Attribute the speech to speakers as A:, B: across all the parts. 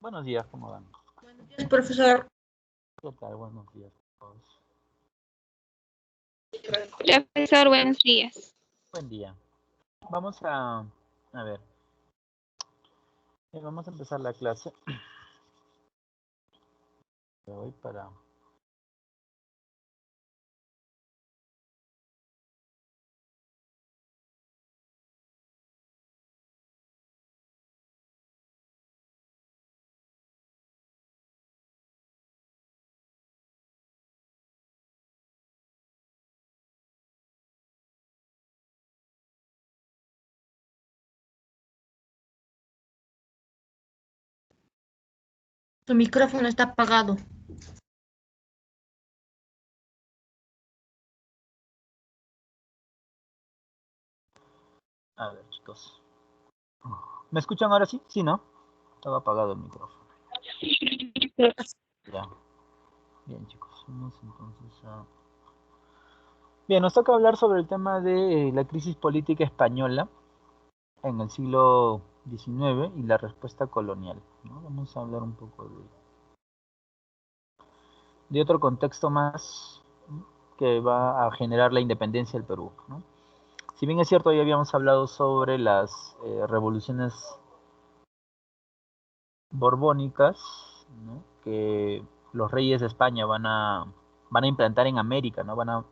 A: Buenos días, ¿cómo van?
B: Buenos días, profesor.
A: ¿Qué tal? Buenos días a todos.
C: Profesor, buenos días.
A: Buen día. Vamos a ver. Vamos a empezar la clase de hoy para...
B: Su micrófono está apagado.
A: A ver, chicos. ¿Me escuchan ahora sí? Sí, ¿no? Estaba apagado el micrófono. Ya. Bien, chicos. Vamos entonces a... Bien, nos toca hablar sobre el tema de la crisis política española en el siglo XIX y la respuesta colonial, ¿no? Vamos a hablar un poco de otro contexto más que va a generar la independencia del Perú, ¿no? Si bien es cierto, ya habíamos hablado sobre las revoluciones borbónicas, ¿no? Que los reyes de España van a implantar en América, ¿no? Van a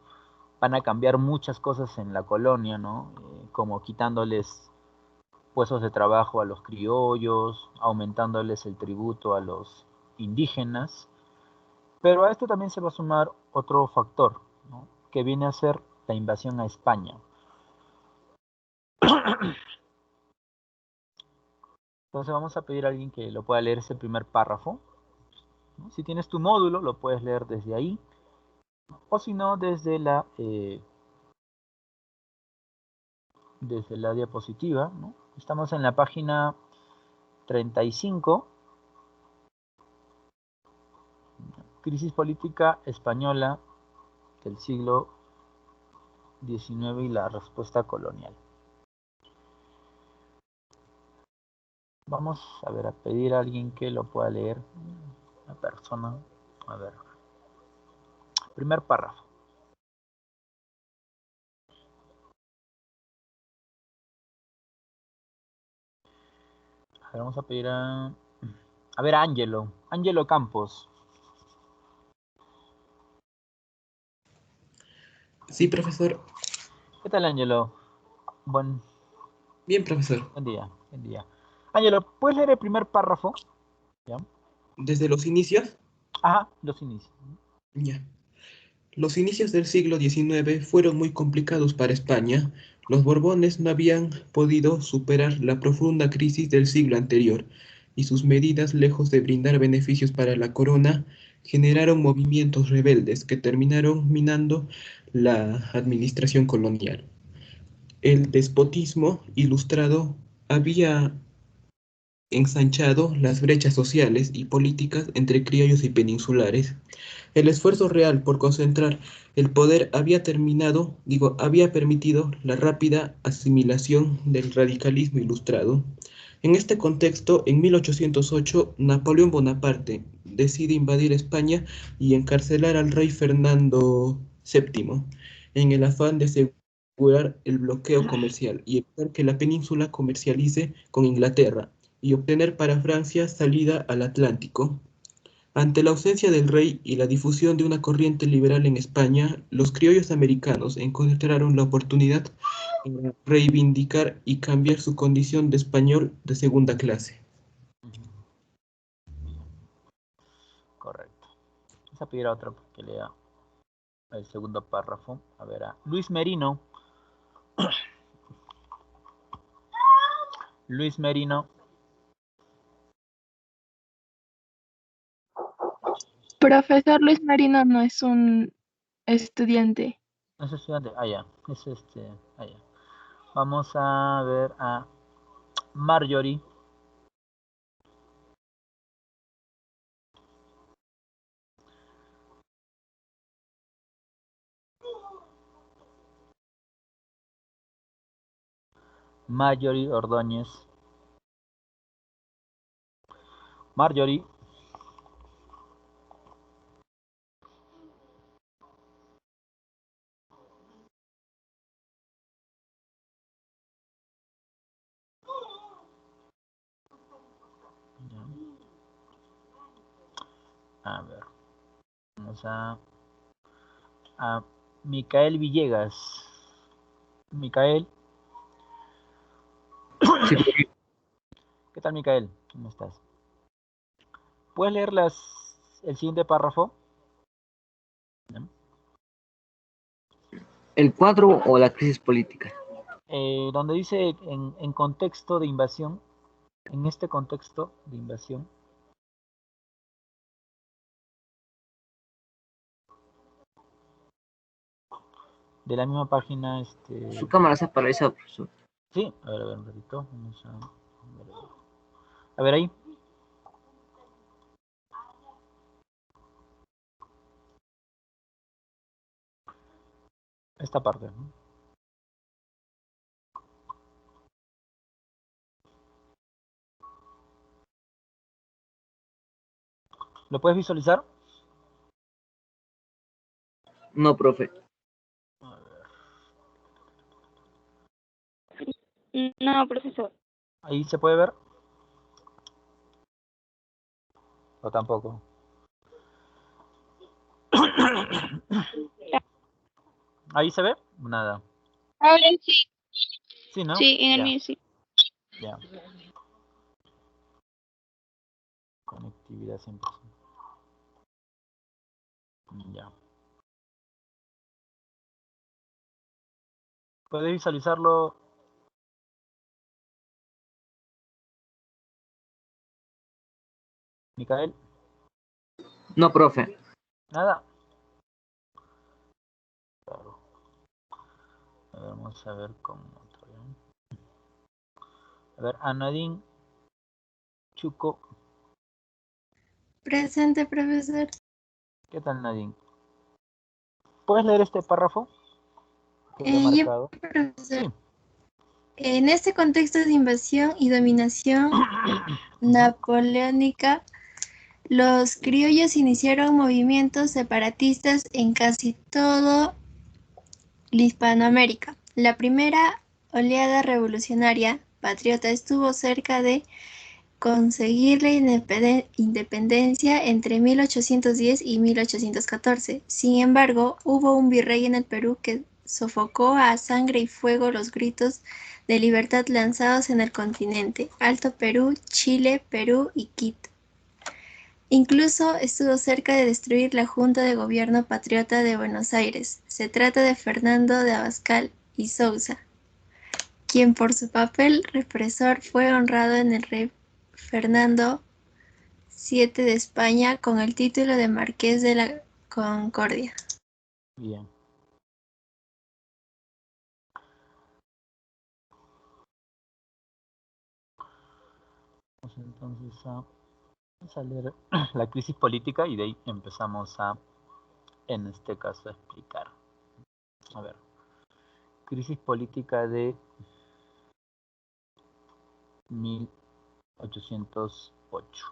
A: cambiar muchas cosas en la colonia, ¿no? Como quitándoles puestos de trabajo a los criollos, aumentándoles el tributo a los indígenas. Pero a esto también se va a sumar otro factor, ¿no? Que viene a ser la invasión a España. Entonces vamos a pedir a alguien que lo pueda leer ese primer párrafo, ¿no? Si tienes tu módulo, lo puedes leer desde ahí, o si no, desde la diapositiva, ¿no? Estamos en la página 35, Crisis política española del siglo XIX y la respuesta colonial. Vamos a ver, a pedir a alguien que lo pueda leer, una persona, a ver, primer párrafo. A ver, vamos a pedir a ver, Ángelo Campos.
D: Sí, profesor.
A: ¿Qué tal, Ángelo?
D: Bien, profesor.
A: Buen día, buen día. Ángelo, ¿puedes leer el primer párrafo? ¿Ya?
D: ¿Desde los inicios?
A: Ajá, los inicios.
D: Ya. Los inicios del siglo XIX fueron muy complicados para España. Los Borbones no habían podido superar la profunda crisis del siglo anterior, y sus medidas, lejos de brindar beneficios para la corona, generaron movimientos rebeldes que terminaron minando la administración colonial. El despotismo ilustrado había ensanchado las brechas sociales y políticas entre criollos y peninsulares. El esfuerzo real por concentrar el poder había permitido la rápida asimilación del radicalismo ilustrado. En este contexto, en 1808, Napoleón Bonaparte decide invadir España y encarcelar al rey Fernando VII, en el afán de asegurar el bloqueo comercial y evitar que la península comercialice con Inglaterra y obtener para Francia salida al Atlántico. Ante la ausencia del rey y la difusión de una corriente liberal en España, los criollos americanos encontraron la oportunidad para reivindicar y cambiar su condición de español de segunda clase.
A: Correcto. Vamos a pedir a otro que lea el segundo párrafo. A ver, a Luis Merino. Luis Merino.
C: Profesor Luis Marino no es un estudiante.
A: No es estudiante. Ah, ya. Es ah, ya. Vamos a ver a Marjorie. Marjorie Ordóñez. Marjorie. A ver, vamos a Micael Villegas. Micael.
E: Sí,
A: ¿Qué tal, Micael? ¿Cómo estás? ¿Puedes leer el siguiente párrafo? ¿No?
E: ¿El cuadro o la crisis política?
A: Donde dice en contexto de invasión, en este contexto de invasión. De la misma página,
E: Su cámara se paraliza, profesor.
A: Sí, a ver un ratito. Vamos a ver ahí. Esta parte, ¿no? ¿Lo puedes visualizar?
E: No, profe.
A: A ver.
F: No, profesor.
A: ¿Ahí se puede ver? ¿O tampoco? ¿Ahí se ve? Nada.
F: Ahora sí.
A: Sí, ¿no?
F: Sí, en el
A: Ya,
F: mío sí.
A: ya. Conectividad 100%. Ya. ¿Puedes visualizarlo? Micael.
E: No, profe.
A: Nada. Claro. A ver, vamos a ver cómo. A ver, Anadine Chuco.
G: Presente, profesor.
A: ¿Qué tal, Nadine? ¿Puedes leer este párrafo que lo he
G: Yo,
A: marcado?
G: profesor,
A: Sí.
G: en este contexto de invasión y dominación napoleónica, los criollos iniciaron movimientos separatistas en casi todo Hispanoamérica. La primera oleada revolucionaria patriota estuvo cerca de conseguir la independencia entre 1810 y 1814. Sin embargo, hubo un virrey en el Perú que sofocó a sangre y fuego los gritos de libertad lanzados en el continente: Alto Perú, Chile, Perú y Quito. Incluso estuvo cerca de destruir la Junta de Gobierno Patriota de Buenos Aires. Se trata de Fernando de Abascal y Sousa, quien por su papel represor fue honrado en el rey Fernando VII de España con el título de Marqués de la Concordia.
A: Bien. Vamos entonces a leer la crisis política y de ahí empezamos en este caso, a explicar. A ver. Crisis política de 1808.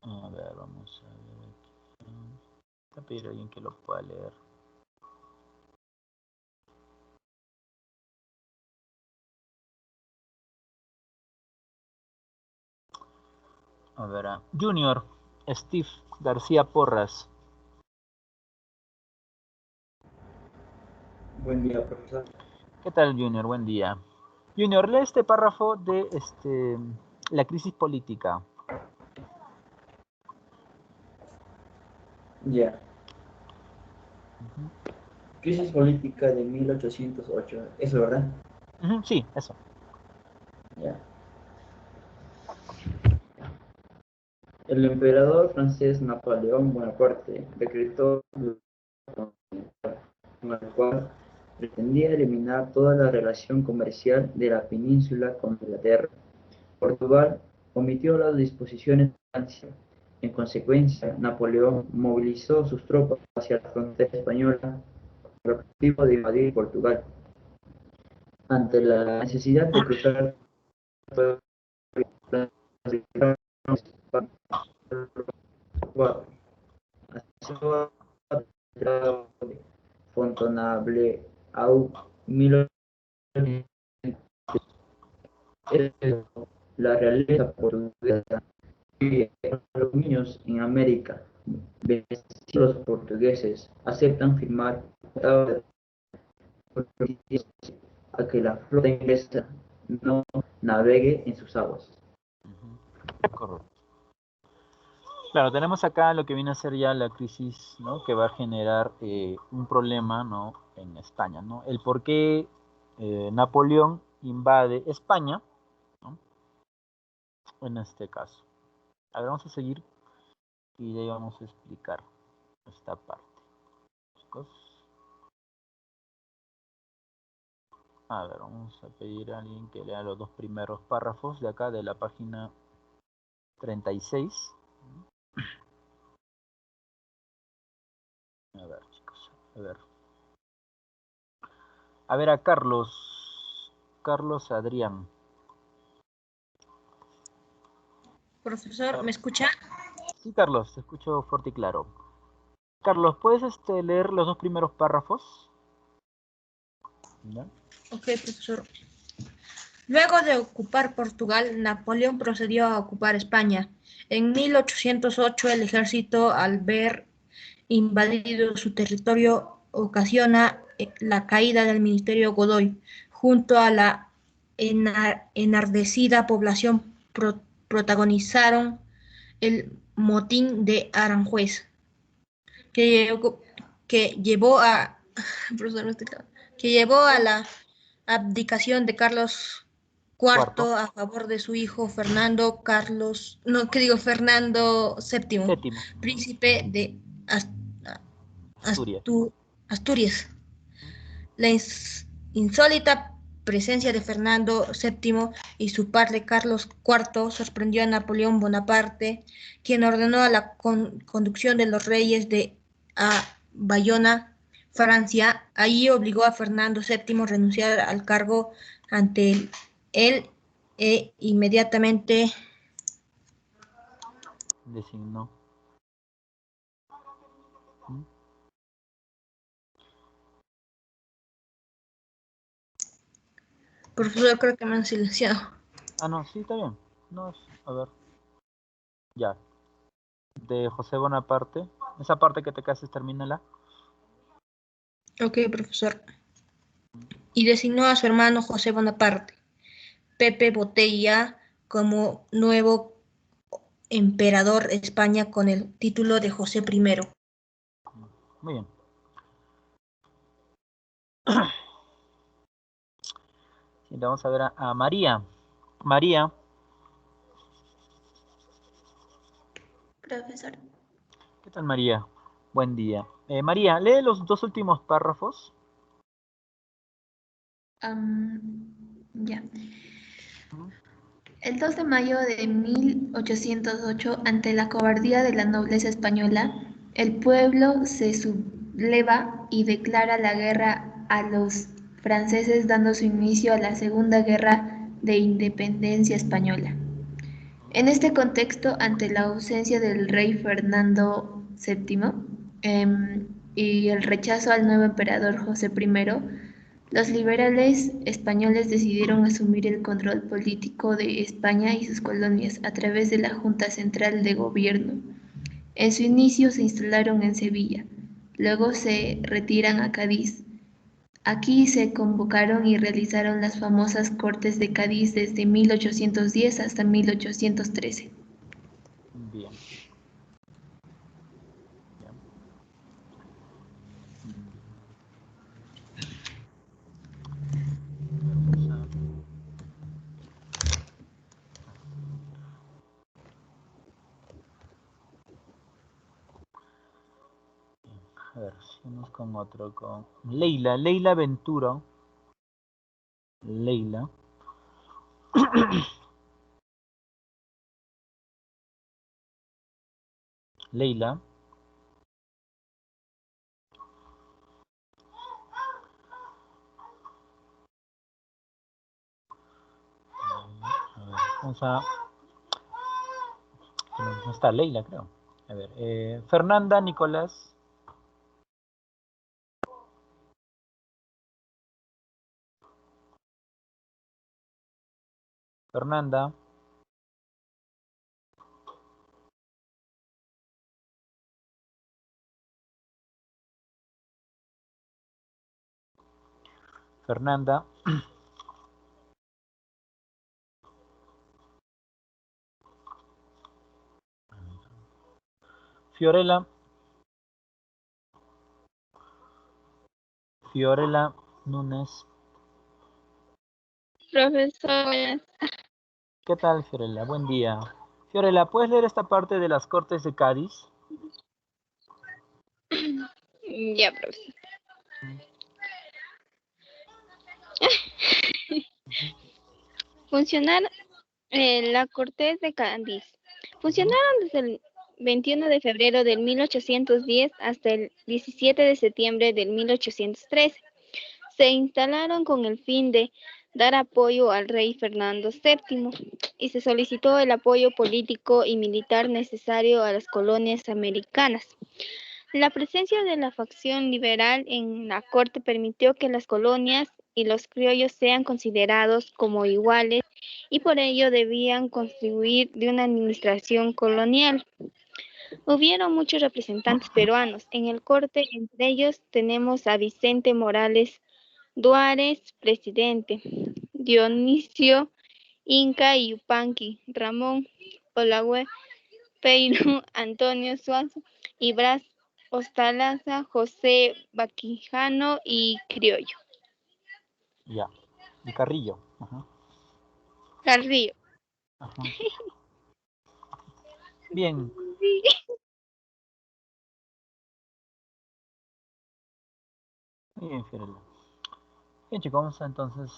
A: A ver, vamos a ver aquí. Voy a pedir a alguien que lo pueda leer. A ver, Junior Steve García Porras.
H: Buen día, profesor.
A: ¿Qué tal, Junior? Buen día. Junior, lee este párrafo de la crisis política.
H: Ya. Crisis política de 1808. ¿Eso, verdad?
A: Sí, eso.
H: Ya. El emperador francés Napoleón Bonaparte decretó con el cual pretendía eliminar toda la relación comercial de la península con Inglaterra. Portugal omitió las disposiciones de Francia. En consecuencia, Napoleón movilizó sus tropas hacia la frontera española con el objetivo de invadir Portugal. Ante la necesidad de cruzar fue Fontainebleau au 1800. La realeza portuguesa vive los niños en América. Los portugueses aceptan firmar a que la flota inglesa no navegue en sus aguas.
A: Correcto. Claro, tenemos acá lo que viene a ser ya la crisis, ¿no? Que va a generar un problema, ¿no? En España, ¿no? El por qué Napoleón invade España, ¿no? En este caso. A ver, vamos a seguir y ya vamos a explicar esta parte. Chicos. A ver, vamos a pedir a alguien que lea los dos primeros párrafos de acá de la página 36. A ver, chicos, a ver. A ver, a Carlos Adrián.
B: Profesor, ¿me escucha?
A: Sí, Carlos, te escucho fuerte y claro. Carlos, ¿puedes leer los dos primeros párrafos? ¿Ya?
B: Ok, profesor. Luego de ocupar Portugal, Napoleón procedió a ocupar España. En 1808, el ejército, al ver invadido su territorio, ocasiona la caída del Ministerio Godoy, junto a la enardecida población protagonizaron el motín de Aranjuez, que llevó a profesor, no estoy claro, que llevó a la abdicación de Carlos
A: Cuarto.
B: IV a favor de su hijo Fernando Carlos, no, ¿qué digo? Fernando VII,
A: Séptimo.
B: príncipe de
A: Asturias.
B: Asturias. La insólita presencia de Fernando VII y su padre Carlos IV sorprendió a Napoleón Bonaparte, quien ordenó a la conducción de los reyes a Bayona, Francia. Allí obligó a Fernando VII a renunciar al cargo ante él e inmediatamente
A: Designó. ¿Mm?
B: Profesor, creo que me han silenciado.
A: Ah, no, sí, está bien. No, a ver. Ya. De José Bonaparte. Esa parte que te cases, termínala.
B: Ok, profesor. Y designó a su hermano José Bonaparte, Pepe Botella, como nuevo emperador de España con el título de José I.
A: Muy bien. Sí, vamos a ver a María. María,
G: Profesor.
A: ¿qué tal, María? Buen día. María, lee los dos últimos párrafos.
G: Ya. El 2 de mayo de 1808, ante la cobardía de la nobleza española, el pueblo se subleva y declara la guerra a los franceses, dando su inicio a la Segunda Guerra de Independencia Española. En este contexto, ante la ausencia del rey Fernando VII y el rechazo al nuevo emperador José I, los liberales españoles decidieron asumir el control político de España y sus colonias a través de la Junta Central de Gobierno. En su inicio se instalaron en Sevilla, luego se retiran a Cádiz. Aquí se convocaron y realizaron las famosas Cortes de Cádiz desde 1810 hasta 1813.
A: Bien. Bien. A ver, seguimos con otro, con Leila Ventura. Leila. Leila. A ver. Vamos a... No está Leila, creo. A ver, Fernanda, Nicolás. Fernanda. Fernanda. Fiorella. Fiorella Núñez.
F: Profesor, buenas.
A: ¿Qué tal, Fiorella? Buen día. Fiorella, ¿puedes leer esta parte de las Cortes de Cádiz?
F: Ya, profesor. Funcionar la Cortes de Cádiz. Funcionaron desde el 21 de febrero del 1810 hasta el 17 de septiembre del 1813. Se instalaron con el fin de dar apoyo al rey Fernando VII y se solicitó el apoyo político y militar necesario a las colonias americanas. La presencia de la facción liberal en la corte permitió que las colonias y los criollos sean considerados como iguales y por ello debían contribuir de una administración colonial. Hubieron muchos representantes peruanos en el corte, entre ellos tenemos a Vicente Morales Duárez, presidente, Dionisio Inca Yupanqui, Ramón Olagüe, Peiro, Antonio Suazo y Bras Ostalaza, José Baquijano y Criollo.
A: Ya. Y Carrillo. Ajá.
F: Carrillo.
A: Ajá. Bien.
F: Sí.
A: Muy bien, Fiorella. Bien, chicos, vamos a entonces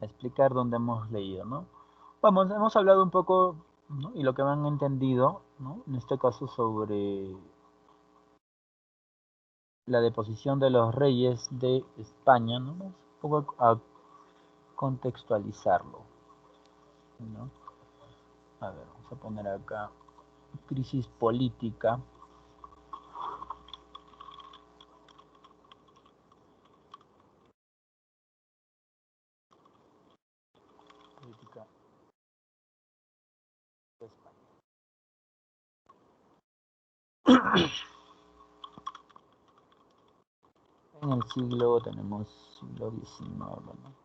A: a explicar dónde hemos leído, ¿no? Vamos, hemos hablado un poco, ¿no? Y lo que me han entendido, ¿no? En este caso sobre la deposición de los reyes de España, ¿no? Vamos un poco a contextualizarlo, ¿no? A ver, vamos a poner acá crisis política. Política de España. En el siglo, tenemos siglo XIX, ¿no?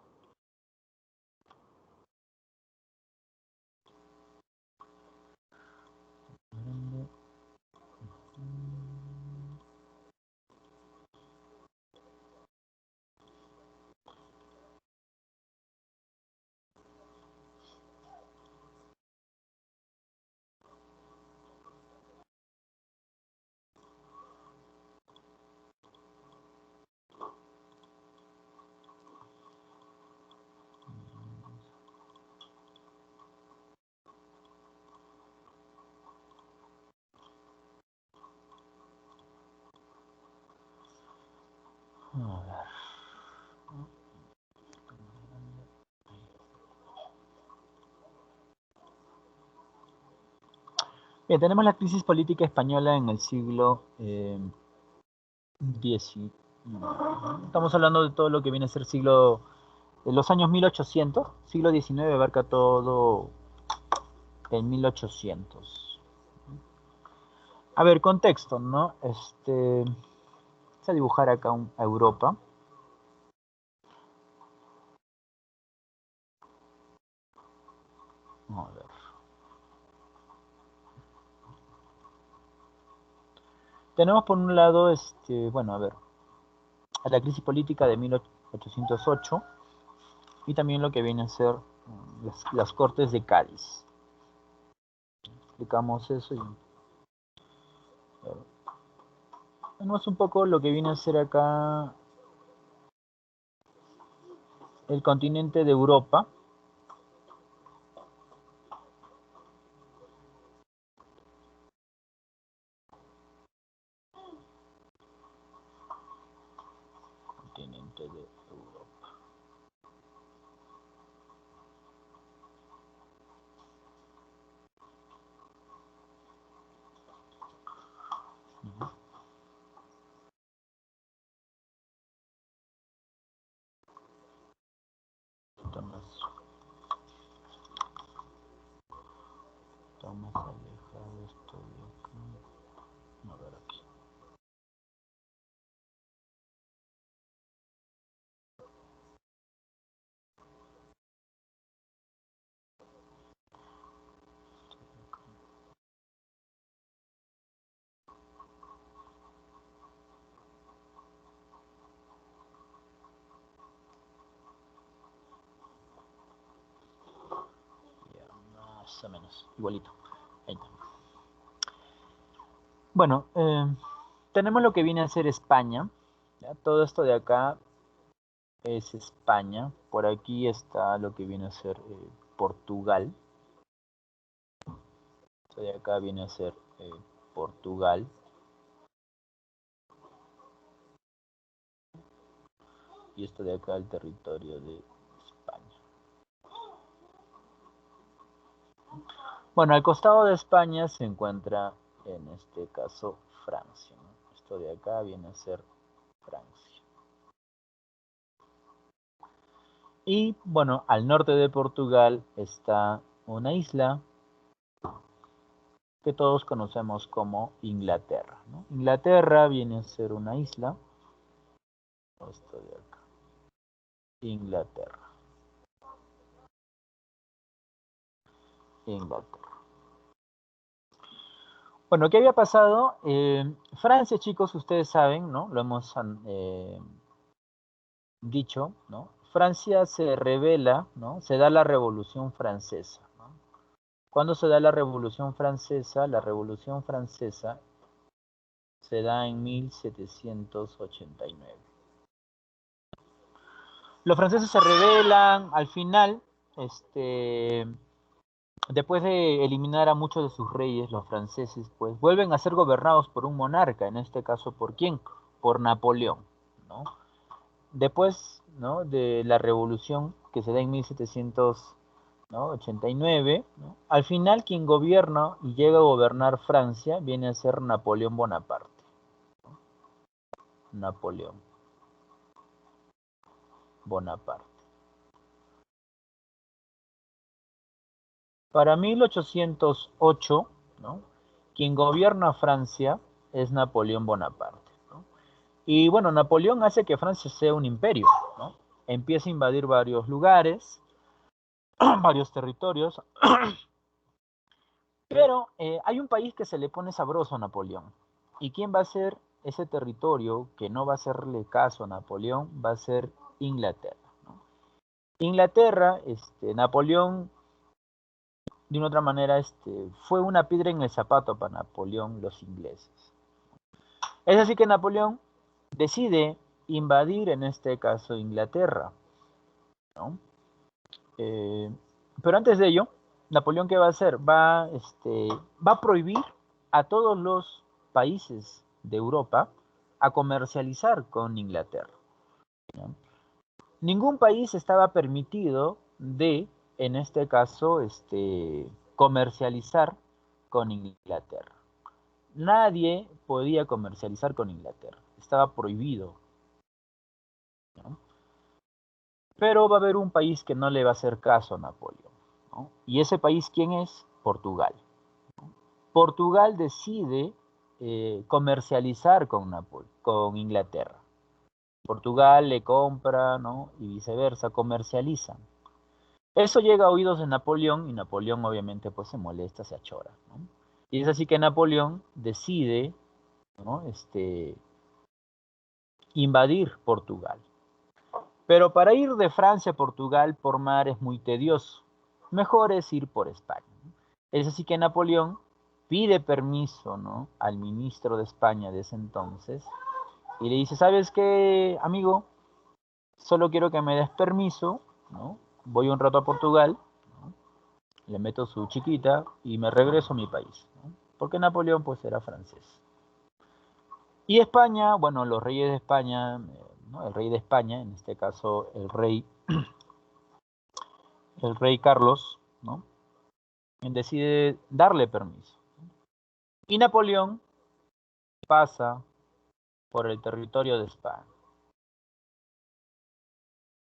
A: A ver. Bien, tenemos la crisis política española en el siglo XIX. Estamos hablando de todo lo que viene a ser siglo de los años 1800. Siglo XIX abarca todo el 1800. A ver, contexto, ¿no? Vamos a dibujar acá a Europa. A ver. Tenemos por un lado, bueno, a ver, a la crisis política de 1808 y también lo que viene a ser las Cortes de Cádiz. Explicamos eso y tenemos un poco lo que viene a ser acá el continente de Europa. Continente de Europa. poquito más. Está más alejado esto de acá. A ver aquí. Ya, más o menos, igualito. Ahí está. Bueno, tenemos lo que viene a ser España. ¿Ya? Todo esto de acá es España. Por aquí está lo que viene a ser Portugal. Esto de acá viene a ser Portugal. Y esto de acá el territorio de España. Bueno, al costado de España se encuentra, en este caso, Francia, ¿no? Esto de acá viene a ser Francia. Y bueno, al norte de Portugal está una isla que todos conocemos como Inglaterra, ¿no? Inglaterra viene a ser una isla. Esto de acá. Inglaterra. Inglaterra. Bueno, ¿qué había pasado? Francia, chicos, ustedes saben, ¿no? Lo hemos dicho, ¿no? Francia se rebela, ¿no? Se da la Revolución Francesa, ¿no? ¿Cuándo se da la Revolución Francesa? La Revolución Francesa se da en 1789. Los franceses se rebelan, al final, después de eliminar a muchos de sus reyes, los franceses, pues, vuelven a ser gobernados por un monarca, en este caso, ¿por quién? Por Napoleón, ¿no? Después, ¿no? de la revolución que se da en 1789, ¿no? Al final quien gobierna y llega a gobernar Francia viene a ser Napoleón Bonaparte. Napoleón Bonaparte. Para 1808, ¿no? Quien gobierna Francia es Napoleón Bonaparte, ¿no? Y bueno, Napoleón hace que Francia sea un imperio, ¿no? Empieza a invadir varios lugares, varios territorios, pero hay un país que se le pone sabroso a Napoleón. ¿Y quién va a ser ese territorio que no va a hacerle caso a Napoleón? Va a ser Inglaterra, ¿no? Inglaterra, Napoleón, de una otra manera, fue una piedra en el zapato para Napoleón, los ingleses. Es así que Napoleón decide invadir, en este caso, Inglaterra, ¿no? Pero antes de ello, Napoleón, ¿qué va a hacer? Va a prohibir a todos los países de Europa a comercializar con Inglaterra, ¿no? Ningún país estaba permitido de, en este caso, comercializar con Inglaterra. Nadie podía comercializar con Inglaterra. Estaba prohibido, ¿no? Pero va a haber un país que no le va a hacer caso a Napoleón, ¿no? Y ese país, ¿quién es? Portugal, ¿no? Portugal decide comercializar con Inglaterra. Portugal le compra, ¿no? Y viceversa, comercializan. Eso llega a oídos de Napoleón y Napoleón obviamente pues se molesta, se achora, ¿no? Y es así que Napoleón decide, ¿no? Invadir Portugal. Pero para ir de Francia a Portugal por mar es muy tedioso. Mejor es ir por España, ¿no? Es así que Napoleón pide permiso, ¿no? al ministro de España de ese entonces y le dice, ¿sabes qué, amigo? Solo quiero que me des permiso, ¿no? Voy un rato a Portugal, ¿no? Le meto su chiquita y me regreso a mi país, ¿no? Porque Napoleón pues era francés. Y España, bueno, los reyes de España, ¿no? El rey de España, en este caso el rey Carlos, ¿no? decide darle permiso. Y Napoleón pasa por el territorio de España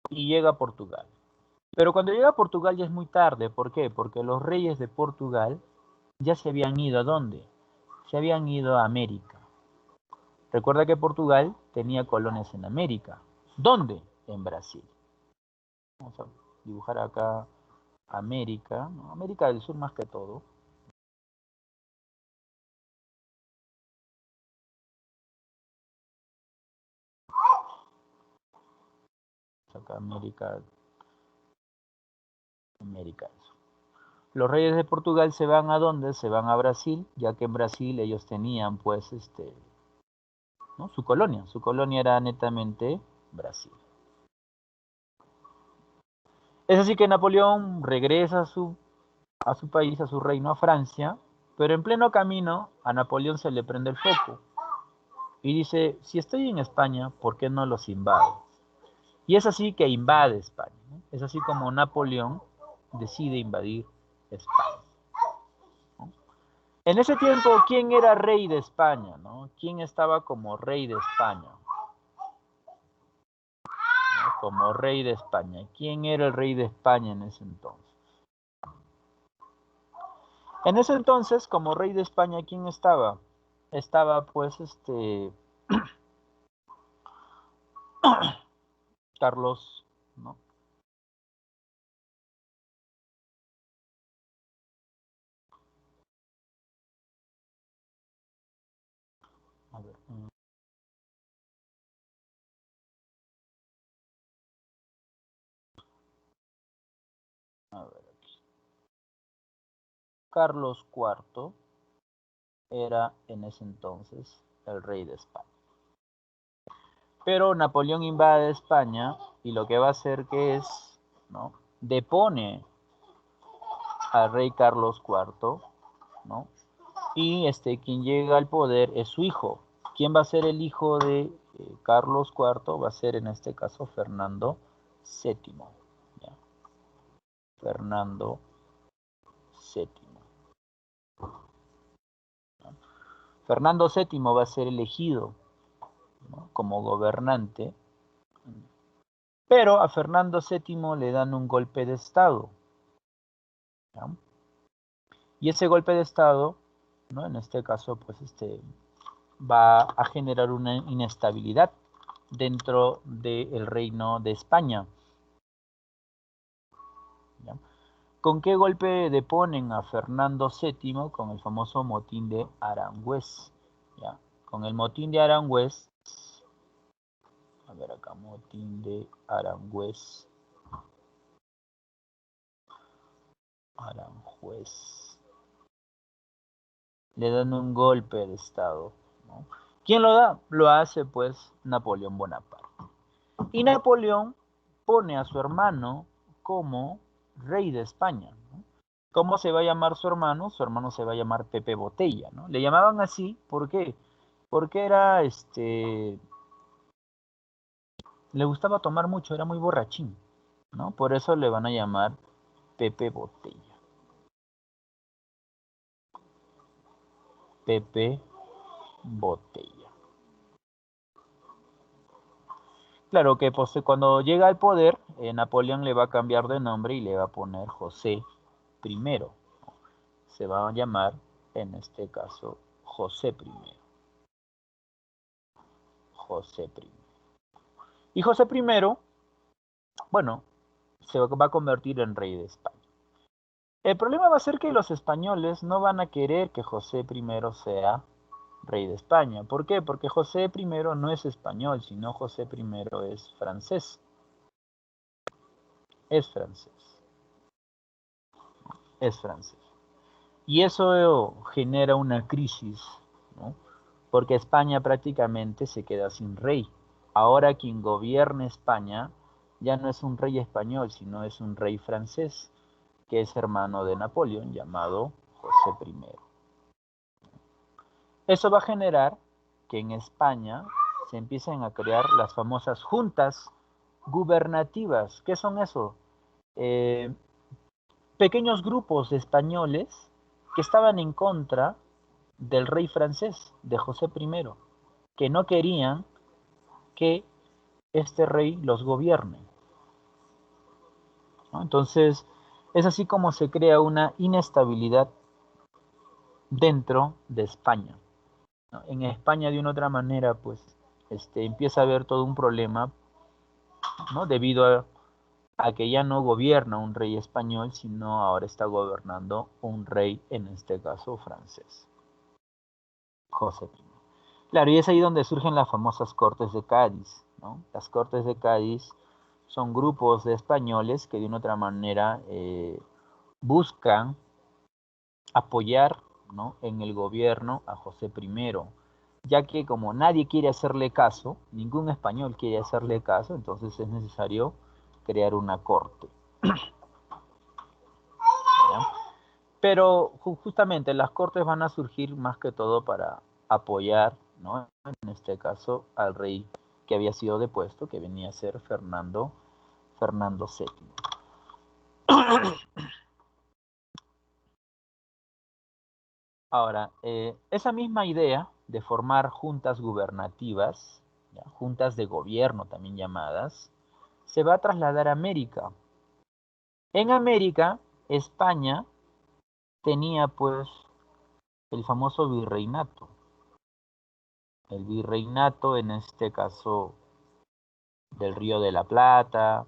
A: y llega a Portugal. Pero cuando llega a Portugal ya es muy tarde. ¿Por qué? Porque los reyes de Portugal ya se habían ido. ¿A dónde? Se habían ido a América. Recuerda que Portugal tenía colonias en América. ¿Dónde? En Brasil. Vamos a dibujar acá América, ¿no? América del Sur más que todo. Acá América del Sur. Los reyes de Portugal se van ¿a dónde? Se van a Brasil, ya que en Brasil ellos tenían pues ¿no? Su colonia era netamente Brasil. Es así que Napoleón regresa a su país, a su reino, a Francia, pero en pleno camino a Napoleón se le prende el foco y dice, si estoy en España, ¿por qué no los invado? Y es así que invade España, ¿no? Es así como Napoleón decide invadir España, ¿no? En ese tiempo, ¿quién era rey de España, no? ¿Quién estaba como rey de España? ¿No? Como rey de España. ¿Quién era el rey de España en ese entonces? En ese entonces, como rey de España, ¿quién estaba? Estaba pues Carlos, ¿no? A ver, aquí. Carlos IV era en ese entonces el rey de España. Pero Napoleón invade España y lo que va a hacer que es, ¿no? Depone al rey Carlos IV, ¿no? Y quien llega al poder es su hijo. ¿Quién va a ser el hijo de Carlos IV? Va a ser en este caso Fernando VII. ¿Ya? Fernando VII. ¿No? Fernando VII va a ser elegido, ¿no? Como gobernante, pero a Fernando VII le dan un golpe de estado, ¿ya? Y ese golpe de estado, ¿no? En este caso, pues va a generar una inestabilidad dentro del reino de España, ¿ya? ¿Con qué golpe deponen a Fernando VII? Con el famoso motín de Aranjuez, ¿ya? Con el motín de Aranjuez, a ver acá, motín de Aranjuez, le dan un golpe de estado, ¿no? ¿Quién lo da? Lo hace pues Napoleón Bonaparte. Y Napoleón pone a su hermano como rey de España, ¿no? ¿Cómo se va a llamar su hermano? Su hermano se va a llamar Pepe Botella, ¿no? Le llamaban así, ¿por qué? Porque era, le gustaba tomar mucho, era muy borrachín, ¿no? Por eso le van a llamar Pepe Botella. Pepe Botella. Claro que pues, cuando llega al poder, Napoleón le va a cambiar de nombre y le va a poner José I. Se va a llamar, en este caso, José I. José I. Y José I, bueno, se va a convertir en rey de España. El problema va a ser que los españoles no van a querer que José I sea rey de España. ¿Por qué? Porque José I no es español, sino José I es francés. Es francés. Es francés. Y eso genera una crisis, ¿no? Porque España prácticamente se queda sin rey. Ahora quien gobierna España ya no es un rey español, sino es un rey francés, que es hermano de Napoleón, llamado José I. Eso va a generar que en España se empiecen a crear las famosas juntas gubernativas. ¿Qué son eso? Pequeños grupos de españoles que estaban en contra del rey francés, de José I, que no querían que este rey los gobierne. ¿no? Entonces, es así como se crea una inestabilidad dentro de España, ¿no? En España, de una otra manera, pues, empieza a haber todo un problema, ¿no? Debido a que ya no gobierna un rey español, sino ahora está gobernando un rey, en este caso francés, José I. Claro, y es ahí donde surgen las famosas Cortes de Cádiz, ¿no? Las Cortes de Cádiz son grupos de españoles que de una otra manera buscan apoyar, ¿no?, en el gobierno a José I, ya que como nadie quiere hacerle caso, ningún español quiere hacerle caso, entonces es necesario crear una corte. ¿Ya? Pero justamente las cortes van a surgir más que todo para apoyar, ¿no?, en este caso al rey que había sido depuesto, que venía a ser Fernando VII. Ahora, esa misma idea de formar juntas gubernativas, ¿ya?, juntas de gobierno también llamadas, se va a trasladar a América. En América, España tenía pues el famoso virreinato. El virreinato, en este caso, del Río de la Plata,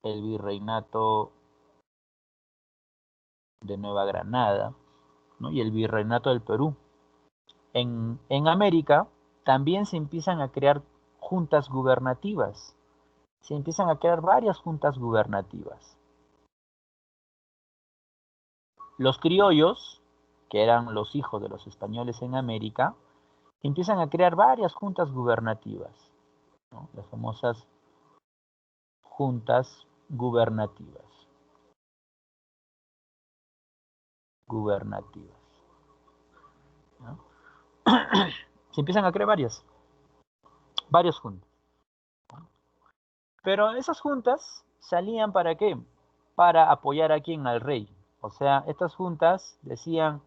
A: el virreinato de Nueva Granada, ¿no?, y el virreinato del Perú. En América también se empiezan a crear juntas gubernativas. Se empiezan a crear varias juntas gubernativas. Los criollos, que eran los hijos de los españoles en América, empiezan a crear varias juntas gubernativas, ¿no?, las famosas juntas gubernativas. ¿No? Se empiezan a crear varias juntas. Pero esas juntas salían ¿para qué? Para apoyar a quién, al rey. O sea, estas juntas decían: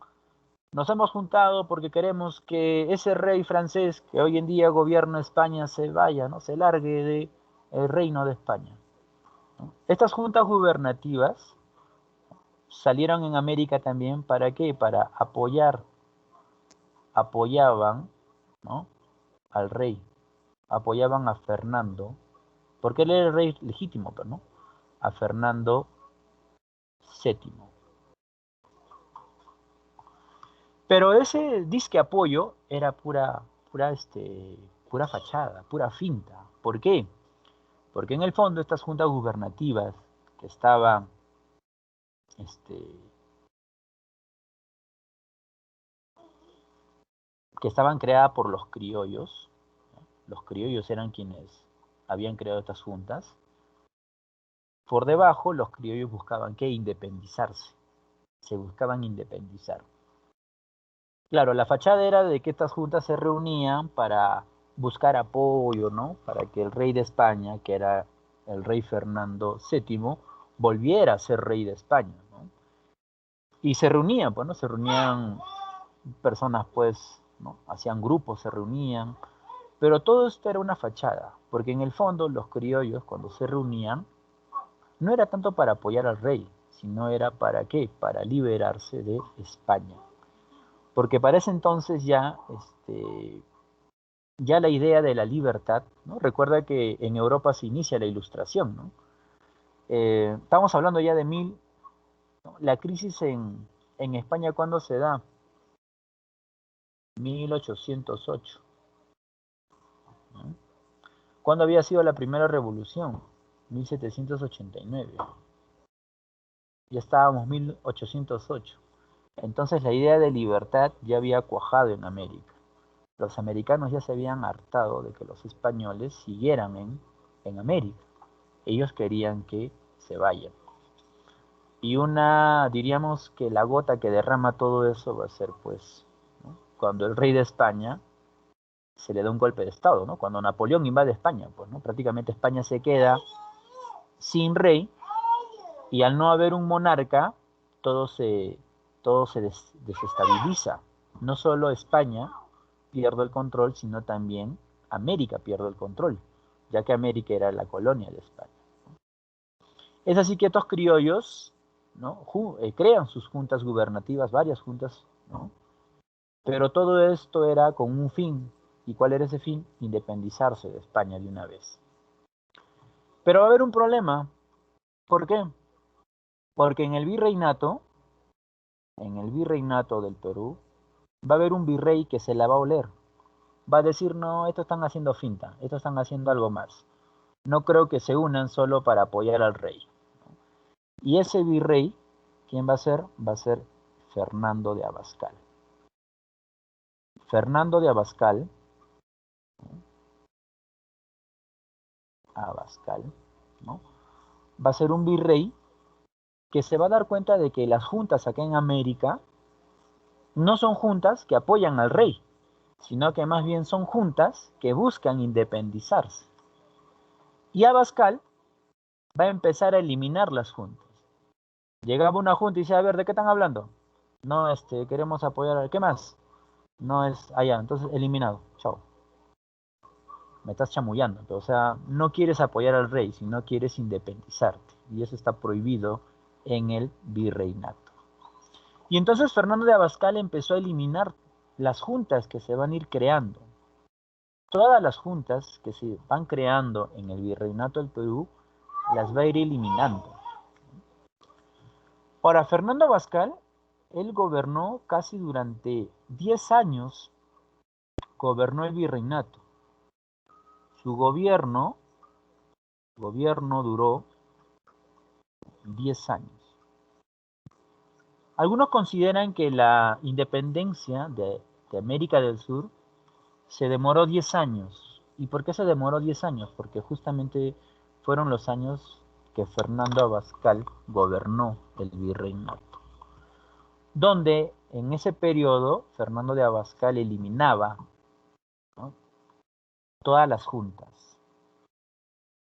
A: nos hemos juntado porque queremos que ese rey francés que hoy en día gobierna España se vaya, ¿no?, se largue del reino de España, ¿no? Estas juntas gubernativas salieron en América también ¿para qué? Para apoyaban, ¿no?, al rey, apoyaban a Fernando, porque él era el rey legítimo, ¿no?, a Fernando VII. Pero ese disque apoyo era pura fachada, pura finta. ¿Por qué? Porque en el fondo estas juntas gubernativas que estaban creadas por los criollos eran quienes habían creado estas juntas. Por debajo, los criollos buscaban ¿qué? Independizarse. Se buscaban independizar. Claro, la fachada era de que estas juntas se reunían para buscar apoyo, ¿no?, para que el rey de España, que era el rey Fernando VII, volviera a ser rey de España, ¿no? Y se reunían, pues, ¿no? Se reunían personas, pues, ¿no?, hacían grupos, se reunían, pero todo esto era una fachada, porque en el fondo los criollos, cuando se reunían, no era tanto para apoyar al rey, sino era ¿para qué? Para liberarse de España. Porque para ese entonces ya la idea de la libertad, ¿no? Recuerda que en Europa se inicia la Ilustración, ¿no? Estamos hablando ya de ¿no? La crisis en España, ¿cuándo se da? 1808. ¿No? ¿Cuándo había sido la primera revolución? 1789. Ya estábamos 1808. Entonces la idea de libertad ya había cuajado en América. Los americanos ya se habían hartado de que los españoles siguieran en América. Ellos querían que se vayan. Y diríamos que la gota que derrama todo eso va a ser, pues, ¿no?, cuando el rey de España se le da un golpe de estado, ¿no? Cuando Napoleón invade España, pues, ¿no? Prácticamente España se queda sin rey, y al no haber un monarca, todo se desestabiliza. No solo España pierde el control, sino también América pierde el control, ya que América era la colonia de España. Es así que estos criollos, ¿no? Crean sus juntas gubernativas, varias juntas, ¿no? Pero todo esto era con un fin. ¿Y cuál era ese fin? Independizarse de España de una vez. Pero va a haber un problema. ¿Por qué? Porque en el virreinato del Perú, va a haber un virrey que se la va a oler. Va a decir, no, estos están haciendo finta, estos están haciendo algo más. No creo que se unan solo para apoyar al rey. Y ese virrey, ¿quién va a ser? Va a ser Fernando de Abascal. Fernando de Abascal, ¿no? Va a ser un virrey que se va a dar cuenta de que las juntas acá en América no son juntas que apoyan al rey, sino que más bien son juntas que buscan independizarse. Y Abascal va a empezar a eliminar las juntas. Llegaba una junta y dice, a ver, ¿de qué están hablando? No, queremos apoyar al... ¿Qué más? No es allá, entonces eliminado, chao. Me estás chamullando, pero, o sea, no quieres apoyar al rey, sino quieres independizarte. Y eso está prohibido en el virreinato. Y entonces Fernando de Abascal empezó a eliminar las juntas que se van a ir creando. Todas las juntas que se van creando en el virreinato del Perú, las va a ir eliminando. Ahora, Fernando Abascal, él gobernó casi durante 10 años, gobernó el virreinato. Su gobierno duró 10 años. Algunos consideran que la independencia de América del Sur se demoró 10 años. ¿Y por qué se demoró 10 años? Porque justamente fueron los años que Fernando Abascal gobernó el virreinato. Donde en ese periodo Fernando de Abascal eliminaba, ¿no?, todas las juntas.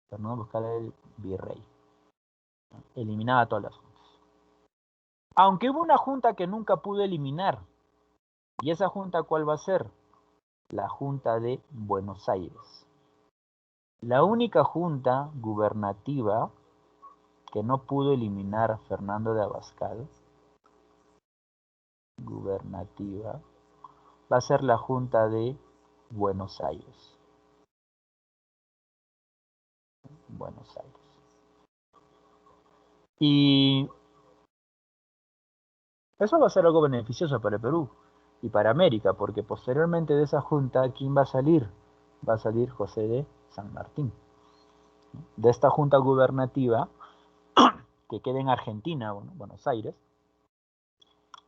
A: Fernando Abascal era el virrey, ¿no? Eliminaba todas las juntas. Aunque hubo una junta que nunca pudo eliminar. ¿Y esa junta cuál va a ser? La Junta de Buenos Aires. La única junta gubernativa que no pudo eliminar a Fernando de Abascal, gubernativa, va a ser la Junta de Buenos Aires. Buenos Aires. Y eso va a ser algo beneficioso para el Perú y para América, porque posteriormente de esa junta, ¿quién va a salir? Va a salir José de San Martín. De esta junta gubernativa, que queda en Argentina, bueno, Buenos Aires,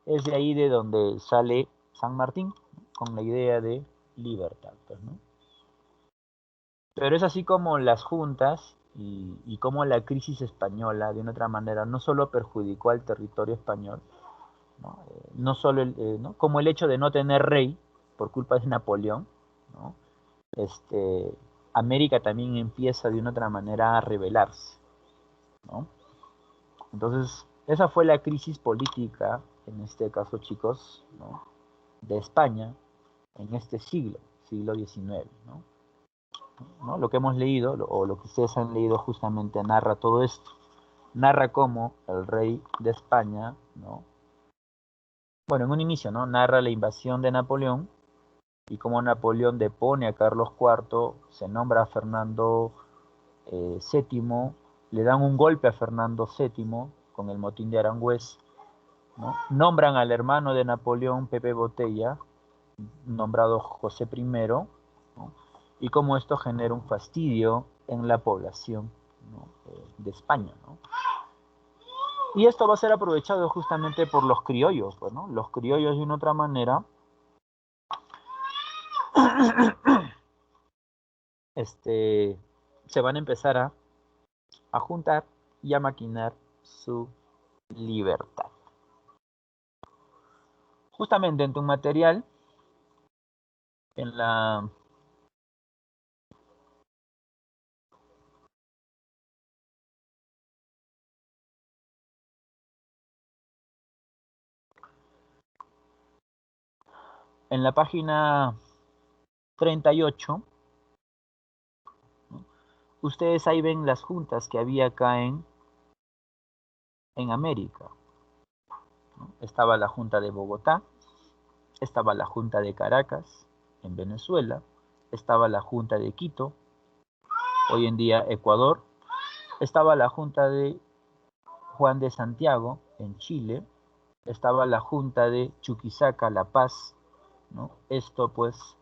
A: es de ahí de donde sale San Martín, con la idea de libertad, pues, ¿no? Pero es así como las juntas y como la crisis española, de una otra manera, no solo perjudicó al territorio español, ¿no? No solo ¿no?, como el hecho de no tener rey por culpa de Napoleón, ¿no? América también empieza de una otra manera a rebelarse, ¿no? Entonces, esa fue la crisis política, en este caso, chicos, ¿no?, de España en este siglo XIX, ¿no? ¿No? Lo que hemos leído, o lo que ustedes han leído, justamente narra todo esto. Narra cómo el rey de España, ¿no?, bueno, en un inicio, ¿no?, narra la invasión de Napoleón y cómo Napoleón depone a Carlos IV, se nombra a Fernando VII, le dan un golpe a Fernando VII con el motín de Aranjuez, ¿no? Nombran al hermano de Napoleón, Pepe Botella, nombrado José I, ¿no?, y cómo esto genera un fastidio en la población, ¿no?, de España, ¿no? Y esto va a ser aprovechado justamente por los criollos, pues, ¿no? Los criollos, de una otra manera, se van a empezar a juntar y a maquinar su libertad. Justamente en tu material, en la página 38, ¿no?, ustedes ahí ven las juntas que había acá en en América, ¿no? Estaba la Junta de Bogotá, estaba la Junta de Caracas, en Venezuela, estaba la Junta de Quito, hoy en día Ecuador, estaba la Junta de Juan de Santiago, en Chile, estaba la Junta de Chuquisaca, La Paz, ¿no? Esto pues,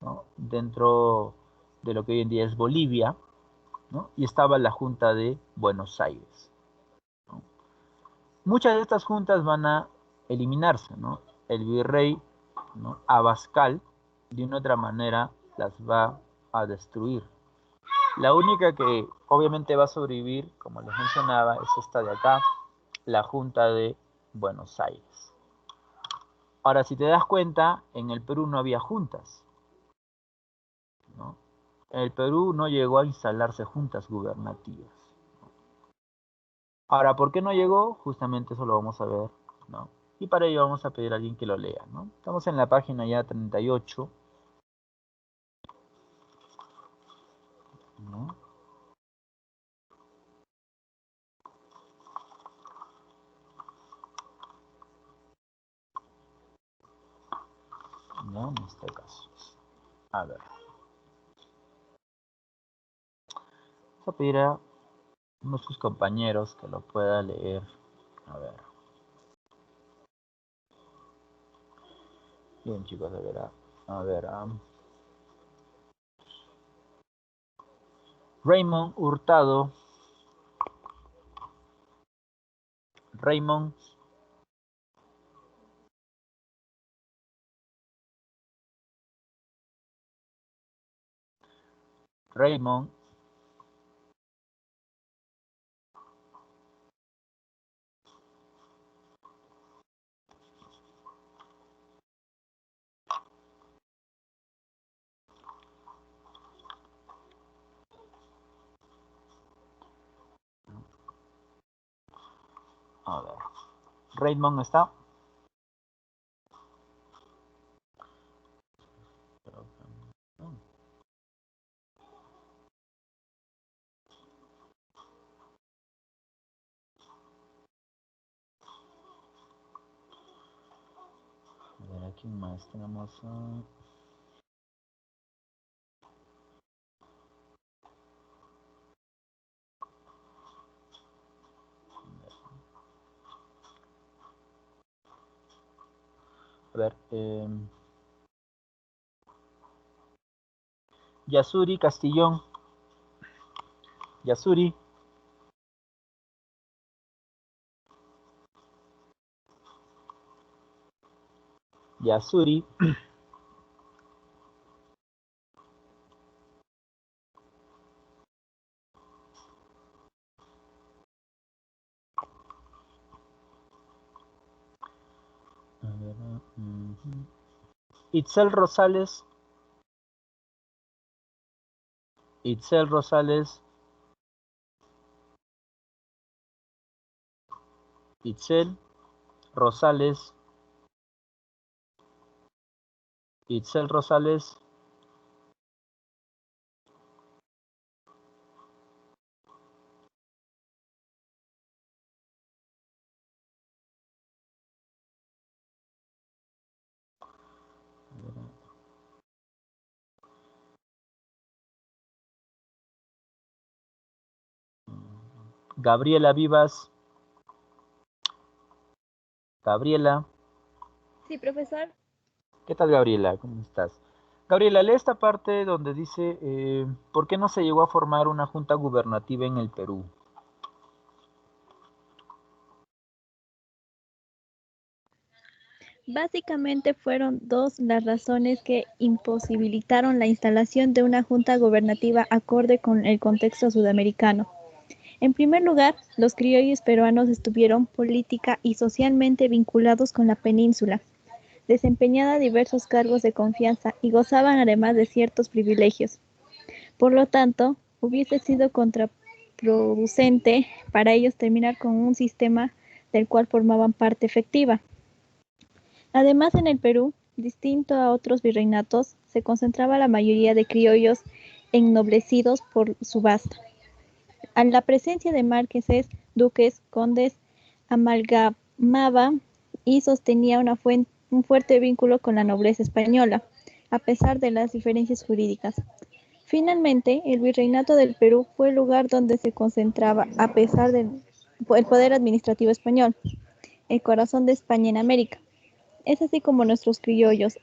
A: ¿no? Dentro de lo que hoy en día es Bolivia, ¿no? Y estaba la Junta de Buenos Aires, ¿no? Muchas de estas juntas van a eliminarse, ¿no? El virrey, ¿no? Abascal, de una otra manera, las va a destruir. La única que obviamente va a sobrevivir, como les mencionaba, es esta de acá, la Junta de Buenos Aires. Ahora, si te das cuenta, en el Perú no había juntas, ¿no? En el Perú no llegó a instalarse juntas gubernativas. Ahora, ¿por qué no llegó? Justamente eso lo vamos a ver, ¿no? Y para ello vamos a pedir a alguien que lo lea, ¿no? Estamos en la página ya 38, ¿no? ¿No? En este caso. A ver. Vamos a pedir a uno de sus compañeros que lo pueda leer. A ver. Bien, chicos, a ver. A ver. Raymond Hurtado. Raymond. Raymond. A ver. Raymond está. A ver, aquí más tenemos. A ver. Yasuri Castillón. Yasuri. Yasuri. A ver, Itzel Rosales. Itzel Rosales. Itzel Rosales. Itzel Rosales. Gabriela Vivas. Gabriela.
F: Sí, profesor.
A: ¿Qué tal, Gabriela? ¿Cómo estás? Gabriela, lee esta parte donde dice, ¿por qué no se llegó a formar una junta gubernativa en el Perú?
F: Básicamente fueron dos las razones que imposibilitaron la instalación de una junta gubernativa acorde con el contexto sudamericano. En primer lugar, los criollos peruanos estuvieron política y socialmente vinculados con la península, desempeñaban diversos cargos de confianza y gozaban además de ciertos privilegios. Por lo tanto, hubiese sido contraproducente para ellos terminar con un sistema del cual formaban parte efectiva. Además, en el Perú, distinto a otros virreinatos, se concentraba la mayoría de criollos ennoblecidos por subasta. A la presencia de marqueses, duques, condes,
I: amalgamaba y sostenía un fuerte vínculo con la nobleza española, a pesar de las diferencias jurídicas. Finalmente, el Virreinato del Perú fue el lugar donde se concentraba, a pesar del el poder administrativo español, el corazón de España en América. Es así como nuestros criollos,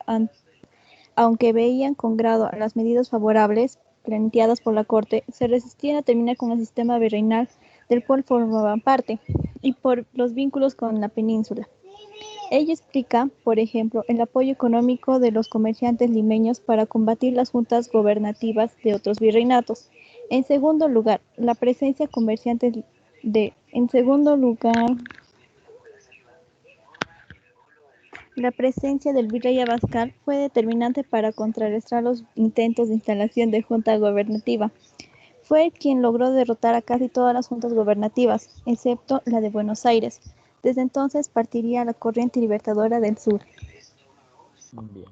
I: aunque veían con grado a las medidas favorables planteadas por la corte, se resistían a terminar con el sistema virreinal del cual formaban parte, y por los vínculos con la península. Ello explica, por ejemplo, el apoyo económico de los comerciantes limeños para combatir las juntas gobernativas de otros virreinatos. En segundo lugar, la presencia la presencia del virrey Abascal fue determinante para contrarrestar los intentos de instalación de junta gobernativa. Fue quien logró derrotar a casi todas las juntas gobernativas, excepto la de Buenos Aires. Desde entonces partiría la corriente libertadora del sur.
A: Bien.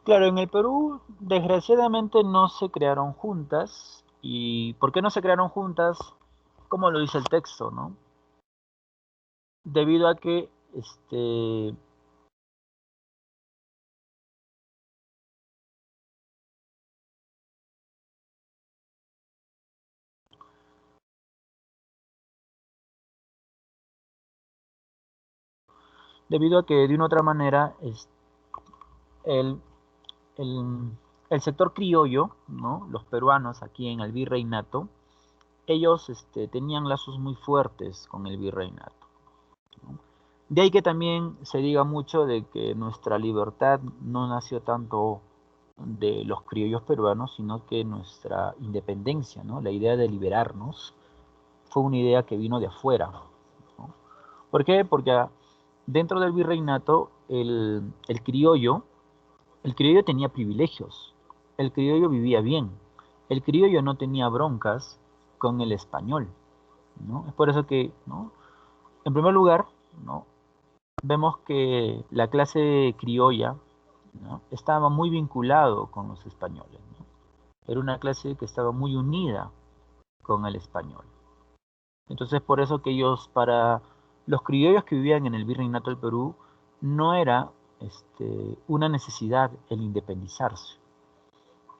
A: Claro, en el Perú desgraciadamente no se crearon juntas. ¿Y por qué no se crearon juntas? Como lo dice el texto, ¿no? Debido a que de una otra manera el, el sector criollo, ¿no? Los peruanos aquí en el virreinato, ellos tenían lazos muy fuertes con el virreinato, ¿no? De ahí que también se diga mucho de que nuestra libertad no nació tanto de los criollos peruanos, sino que nuestra independencia, ¿no? La idea de liberarnos fue una idea que vino de afuera, ¿no? ¿Por qué? Porque dentro del virreinato el criollo tenía privilegios, el criollo vivía bien, el criollo no tenía broncas con el español, ¿no? Es por eso que, ¿no? En primer lugar, ¿no? Vemos que la clase criolla, ¿no? Estaba muy vinculado con los españoles, ¿no? Era una clase que estaba muy unida con el español. Entonces, por eso que ellos, para los criollos que vivían en el virreinato del Perú, no era una necesidad el independizarse.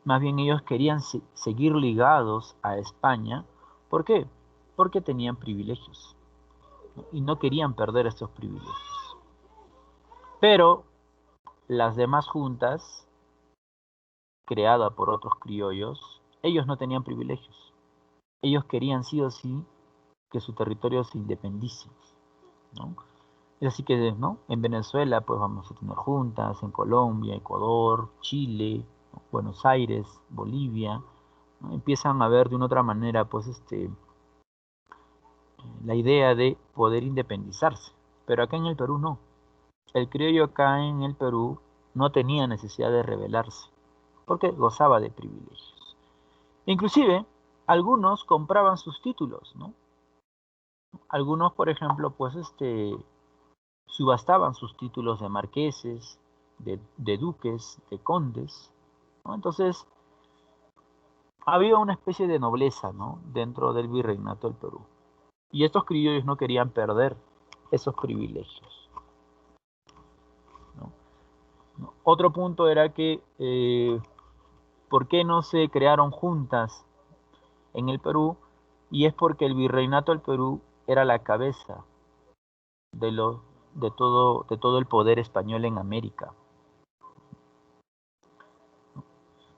A: Más bien ellos querían seguir ligados a España. ¿Por qué? Porque tenían privilegios, ¿no? Y no querían perder estos privilegios. Pero las demás juntas, creadas por otros criollos, ellos no tenían privilegios. Ellos querían sí o sí que su territorio se independice, ¿no? Es así que, ¿no? En Venezuela pues vamos a tener juntas, en Colombia, Ecuador, Chile, ¿no? Buenos Aires, Bolivia, ¿no? Empiezan a ver de una otra manera pues la idea de poder independizarse. Pero acá en el Perú no. El criollo acá en el Perú no tenía necesidad de rebelarse, porque gozaba de privilegios. Inclusive, algunos compraban sus títulos, ¿no? Algunos, por ejemplo, pues subastaban sus títulos de marqueses, de duques, de condes, ¿no? Entonces, había una especie de nobleza, ¿no? Dentro del virreinato del Perú. Y estos criollos no querían perder esos privilegios, ¿no? Otro punto era que, ¿por qué no se crearon juntas en el Perú? Y es porque el virreinato del Perú era la cabeza de todo el poder español en América.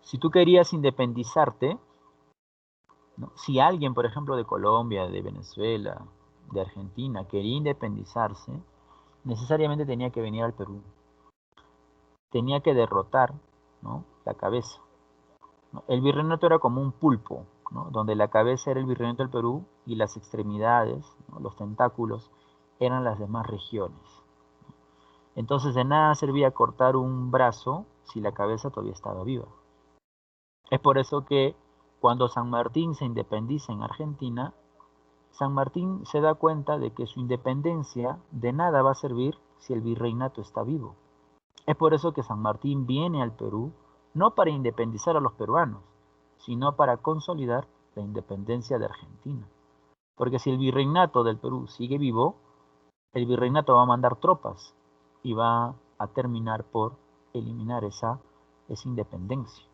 A: Si tú querías independizarte, ¿no? Si alguien, por ejemplo, de Colombia, de Venezuela, de Argentina, quería independizarse, necesariamente tenía que venir al Perú. Tenía que derrotar, ¿no? La cabeza, ¿no? El virreinato era como un pulpo, ¿no? Donde la cabeza era el virreinato del Perú y las extremidades, ¿no? Los tentáculos, eran las demás regiones. Entonces de nada servía cortar un brazo si la cabeza todavía estaba viva. Es por eso que cuando San Martín se independiza en Argentina, San Martín se da cuenta de que su independencia de nada va a servir si el virreinato está vivo. Es por eso que San Martín viene al Perú, no para independizar a los peruanos, sino para consolidar la independencia de Argentina. Porque si el virreinato del Perú sigue vivo, el virreinato va a mandar tropas y va a terminar por eliminar esa independencia.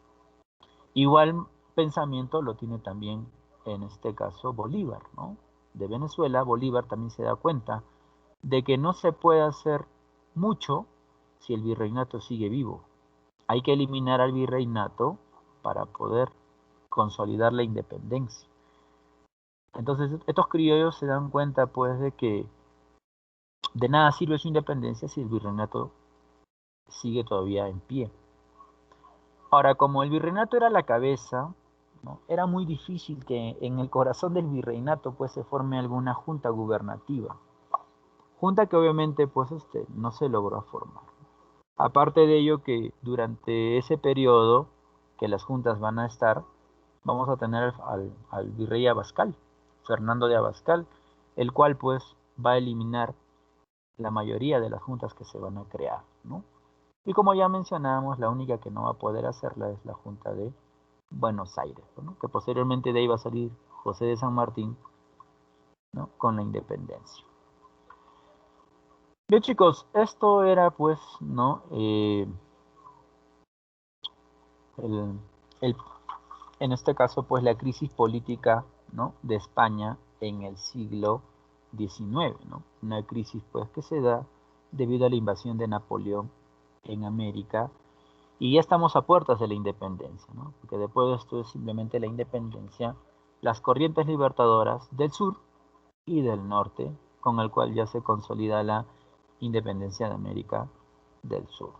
A: Igual pensamiento lo tiene también en este caso Bolívar, ¿no? De Venezuela, Bolívar también se da cuenta de que no se puede hacer mucho si el virreinato sigue vivo. Hay que eliminar al virreinato para poder consolidar la independencia. Entonces, estos criollos se dan cuenta, pues, de que de nada sirve su independencia si el virreinato sigue todavía en pie. Ahora, como el virreinato era la cabeza, ¿no? Era muy difícil que en el corazón del virreinato pues se forme alguna junta gubernativa. Junta que obviamente pues no se logró formar. Aparte de ello que durante ese periodo que las juntas van a estar, vamos a tener al virrey Abascal, Fernando de Abascal, el cual pues va a eliminar la mayoría de las juntas que se van a crear, ¿no? Y como ya mencionábamos, la única que no va a poder hacerla es la Junta de Buenos Aires, ¿no? Que posteriormente de ahí va a salir José de San Martín, ¿no? Con la independencia. Bien, chicos, esto era pues, ¿no? En este caso, pues la crisis política, ¿no? De España en el siglo XIX, ¿no? Una crisis pues que se da debido a la invasión de Napoleón en América. Y ya estamos a puertas de la independencia, ¿no? Porque después de esto es simplemente la independencia, las corrientes libertadoras del sur y del norte, con el cual ya se consolida la independencia de América del Sur.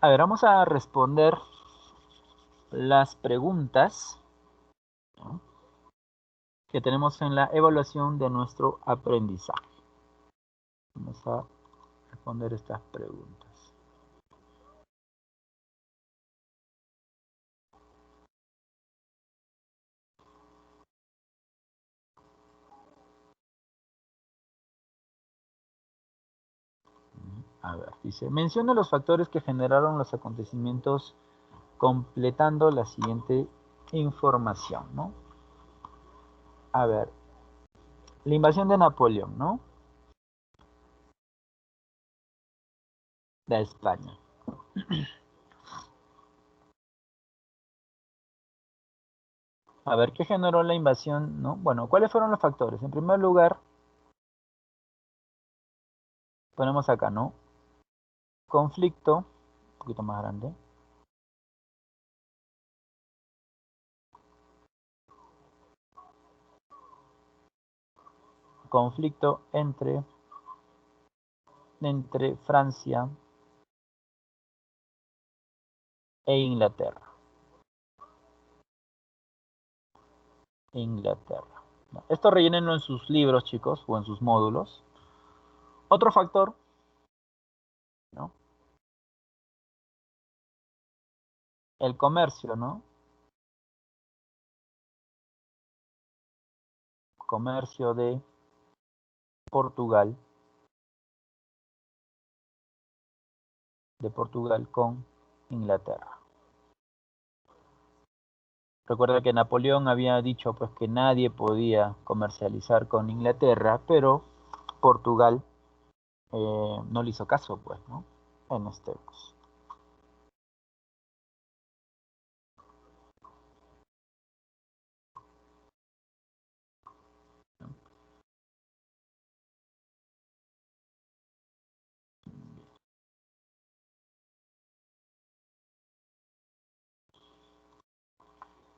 A: A ver, vamos a responder las preguntas, ¿no? Que tenemos en la evaluación de nuestro aprendizaje. Vamos a responder estas preguntas. A ver, dice, menciona los factores que generaron los acontecimientos completando la siguiente información, ¿no? A ver, la invasión de Napoleón, ¿no? De España. A ver, ¿qué generó la invasión, no? Bueno, ¿cuáles fueron los factores? En primer lugar, ponemos acá, ¿no? Conflicto, un poquito más grande. Conflicto entre Francia e Inglaterra. Inglaterra. Esto rellénenlo en sus libros, chicos, o en sus módulos. Otro factor, ¿no? El comercio, ¿no? Comercio de Portugal. De Portugal con Inglaterra. Recuerda que Napoleón había dicho pues que nadie podía comercializar con Inglaterra, pero Portugal no le hizo caso, pues, ¿no? En este caso.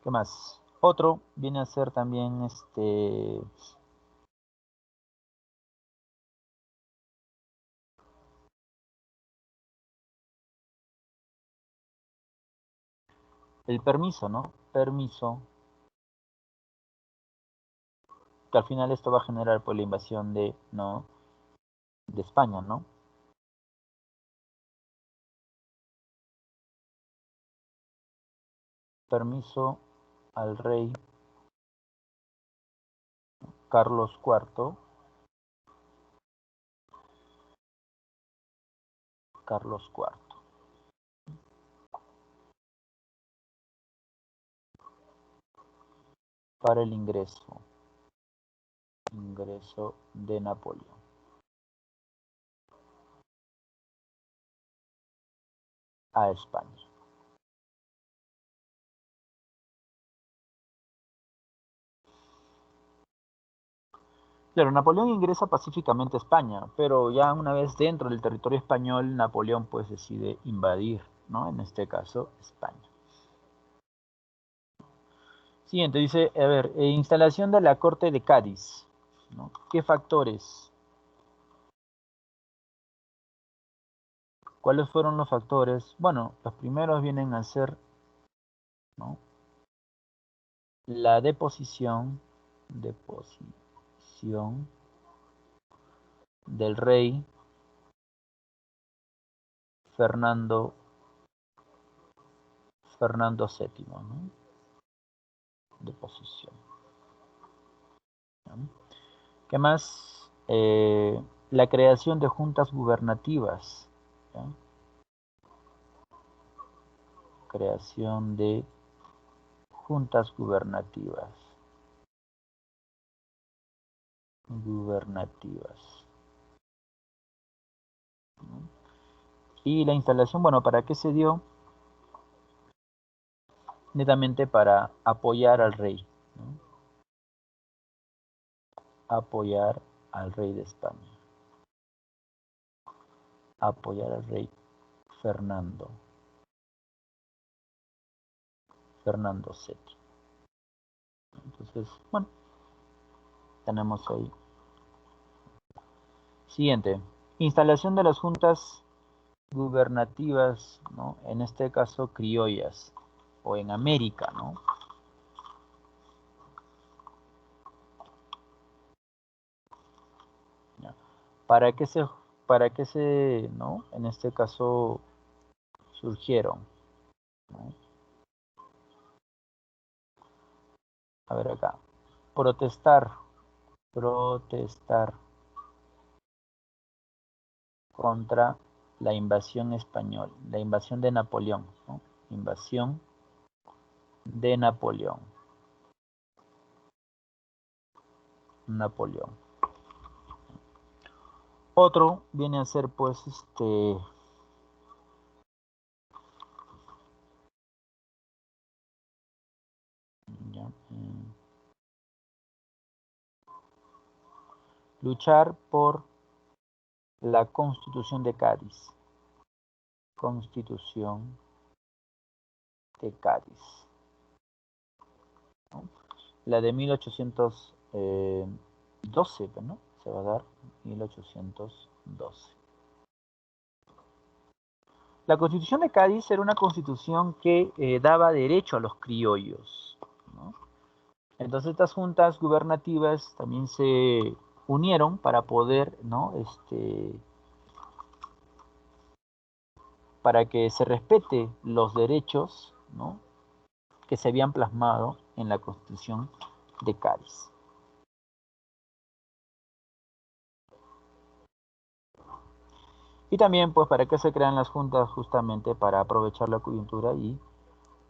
A: ¿Qué más? Otro viene a ser también el permiso, ¿no? Permiso. Que al final esto va a generar por la invasión de, ¿no? De España, ¿no? Permiso al rey Carlos IV. Carlos IV. Para el ingreso Ingreso de Napoleón. A España. Claro, Napoleón ingresa pacíficamente a España, pero ya una vez dentro del territorio español, Napoleón pues decide invadir, ¿no? En este caso, España. Siguiente, dice, a ver, instalación de la Corte de Cádiz, ¿no? ¿Qué factores? ¿Cuáles fueron los factores? Bueno, los primeros vienen a ser, ¿no? La deposición del rey Fernando VII, ¿no? Deposición. ¿No? ¿Qué más? La creación de juntas gubernativas. ¿Ya? Creación de juntas gubernativas. ¿No? Y la instalación, bueno, ¿para qué se dio? Netamente para apoyar al rey, ¿no? Apoyar al rey de España. Apoyar al rey Fernando VII. Entonces, bueno, tenemos ahí. Siguiente, instalación de las juntas gubernativas, ¿no? En este caso criollas, o en América, ¿no? ¿Ya? ¿Para qué se, ¿no? En este caso surgieron, ¿no? A ver acá, protestar contra la invasión española, la invasión de Napoleón, ¿no? Invasión de Napoleón. Otro viene a ser pues ya, luchar por la Constitución de Cádiz. Constitución de Cádiz, ¿no? La de 1812, ¿no? Se va a dar 1812. La Constitución de Cádiz era una constitución que daba derecho a los criollos, ¿no? Entonces estas juntas gubernativas también se unieron para poder, ¿no? Para que se respete los derechos, ¿no? Que se habían plasmado en la Constitución de Cádiz. Y también, pues, ¿para qué se crean las juntas? Justamente para aprovechar la coyuntura y,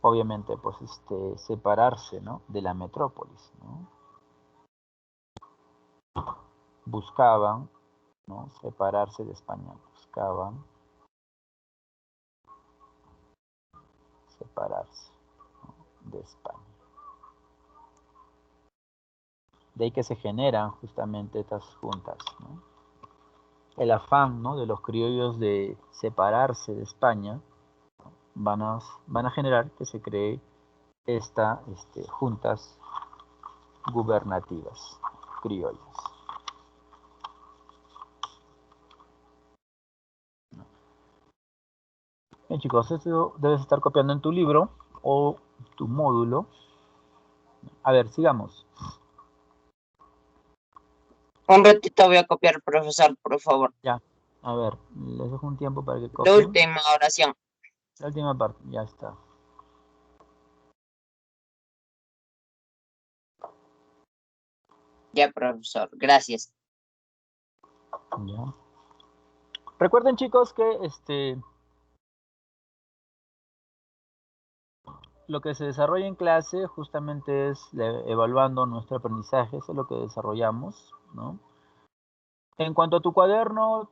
A: obviamente, pues, separarse, ¿no? De la metrópolis, ¿no? Buscaban, ¿no? Separarse de España. Buscaban separarse, ¿no? De España. De ahí que se generan justamente estas juntas, ¿no? El afán, ¿no? De los criollos de separarse de España van a generar que se cree estas juntas gubernativas criollas. Bien, chicos, esto debes estar copiando en tu libro o tu módulo. A ver, sigamos.
J: Un ratito voy a copiar, profesor, por favor.
A: Ya, a ver, les dejo un tiempo para que
J: La
A: copien.
J: última oración.
A: La última parte, ya está.
J: Ya, profesor, gracias.
A: Ya. Recuerden, chicos, que lo que se desarrolla en clase justamente es evaluando nuestro aprendizaje, eso es lo que desarrollamos, ¿no? En cuanto a tu cuaderno,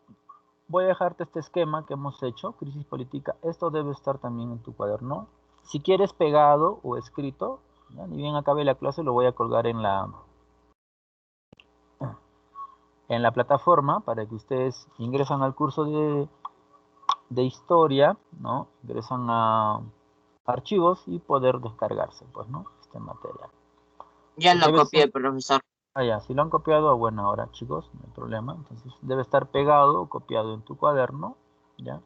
A: voy a dejarte este esquema que hemos hecho, crisis política. Esto debe estar también en tu cuaderno. Si quieres pegado o escrito, ¿ya? Ni bien acabe la clase, lo voy a colgar en la plataforma para que ustedes ingresan al curso de historia, ¿no? Ingresan a archivos y poder descargarse, pues, ¿no? Este material.
J: Ya lo
A: Debe
J: copié,
A: ser-
J: profesor.
A: ya, si lo han copiado, bueno, ahora chicos, no hay problema. Entonces debe estar pegado o copiado en tu cuaderno, ¿ya?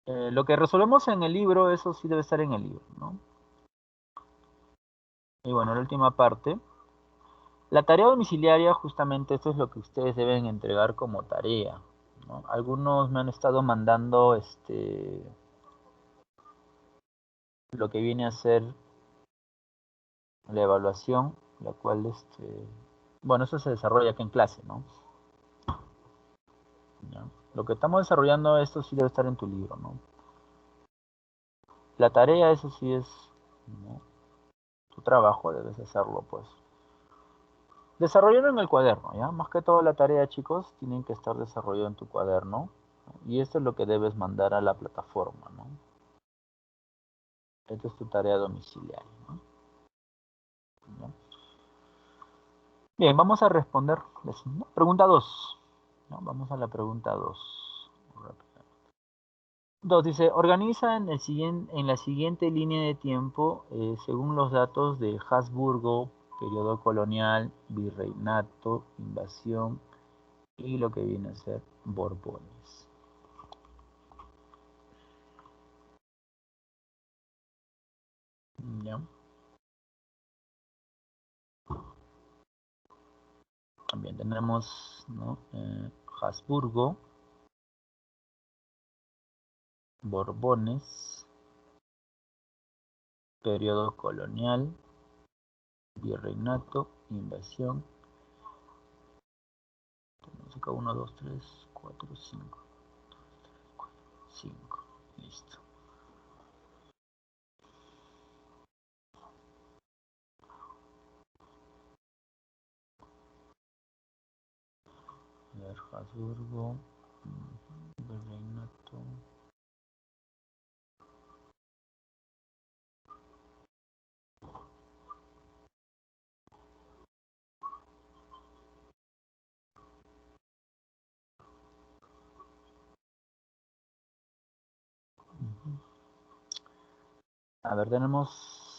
A: Lo que resolvemos en el libro, eso sí debe estar en el libro, ¿no? Y bueno, la última parte. La tarea domiciliaria, justamente esto es lo que ustedes deben entregar como tarea, ¿no? Algunos me han estado mandando lo que viene a ser la evaluación, la cual, bueno, eso se desarrolla acá en clase, ¿no? ¿Ya? Lo que estamos desarrollando, esto sí debe estar en tu libro, ¿no? La tarea, eso sí es, ¿no? Tu trabajo, debes hacerlo, pues. Desarrollarlo en el cuaderno, ¿ya? Más que todo la tarea, chicos, tienen que estar desarrollado en tu cuaderno, ¿no? Y esto es lo que debes mandar a la plataforma, ¿no? Esta es tu tarea domiciliaria, ¿no? ¿Ya? Bien, vamos a responder. ¿No? Pregunta 2. ¿No? Vamos a la pregunta 2. 2 dice, organiza en la siguiente línea de tiempo según los datos de Habsburgo, periodo colonial, virreinato, invasión y lo que viene a ser Borbones. ¿Ya? También tenemos, ¿no? Habsburgo, Borbones, periodo colonial, virreinato, invasión. Tenemos acá 1, 2, 3, 4, 5. 5. Listo. A ver, Habsburgo, virreinato. A ver, tenemos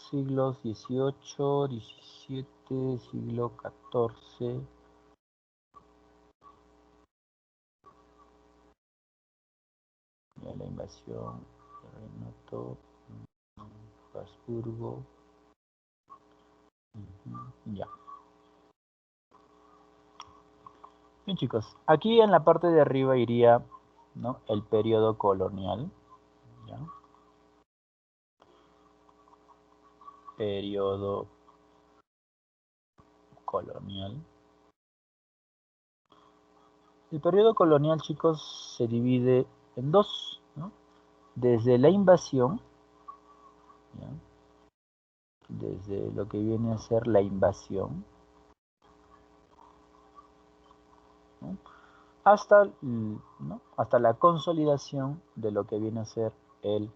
A: siglos XVIII, XVII, siglo XIV. Ya la invasión, Renato, Habsburgo. Ya. Bien, chicos, aquí en la parte de arriba iría, ¿no? El periodo colonial. ¿Ya? Periodo colonial. El periodo colonial, chicos, se divide en dos, ¿no? Desde la invasión, ¿ya? Desde lo que viene a ser la invasión, ¿no? Hasta, ¿no? Hasta la consolidación de lo que viene a ser el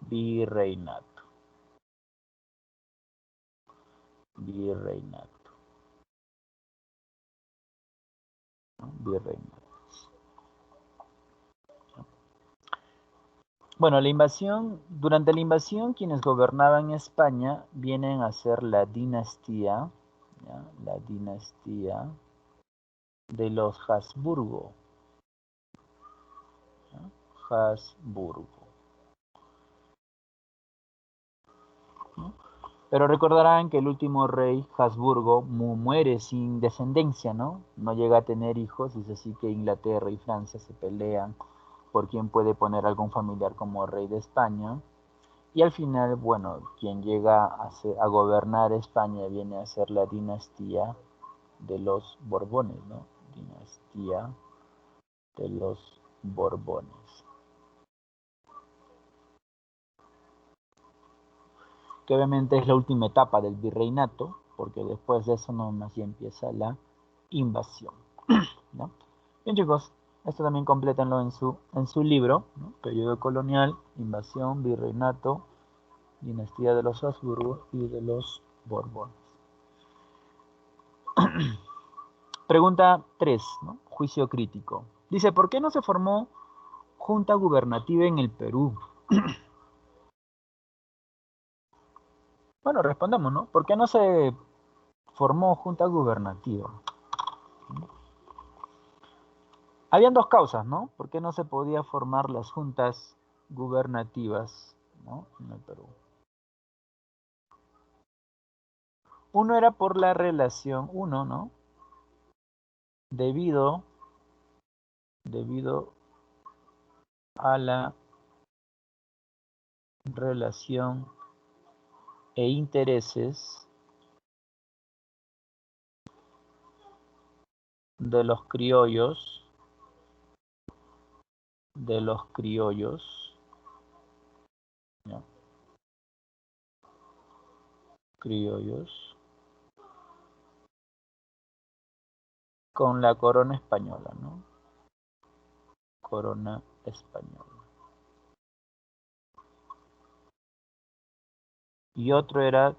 A: virreinato. Virreinato. ¿No? Virreinato. Bueno, durante la invasión, quienes gobernaban España vienen a ser la dinastía, ¿ya? La dinastía de los Habsburgo. ¿Ya? Habsburgo. ¿No? Pero recordarán que el último rey, Habsburgo, muere sin descendencia, ¿no? No llega a tener hijos, y es así que Inglaterra y Francia se pelean por quién puede poner algún familiar como rey de España. Y al final, bueno, quien llega a gobernar España viene a ser la dinastía de los Borbones, ¿no? Dinastía de los Borbones. que obviamente es la última etapa del virreinato, porque después de eso nomás ya empieza la invasión, ¿no? Bien, chicos, esto también complétenlo en su libro, ¿no? Periodo colonial, invasión, virreinato, dinastía de los Habsburgo y de los Borbones. Pregunta 3, ¿no? Juicio crítico. Dice, ¿por qué no se formó junta gubernativa en el Perú? Bueno, respondamos, ¿no? ¿Por qué no se formó junta gubernativa? Habían dos causas, ¿no? ¿Por qué no se podía formar las juntas gubernativas, ¿no? En el Perú? Uno era por la relación, ¿no? Debido a la relación e intereses de los criollos, ¿no? Criollos con la corona española, ¿no? Corona española. Y otro era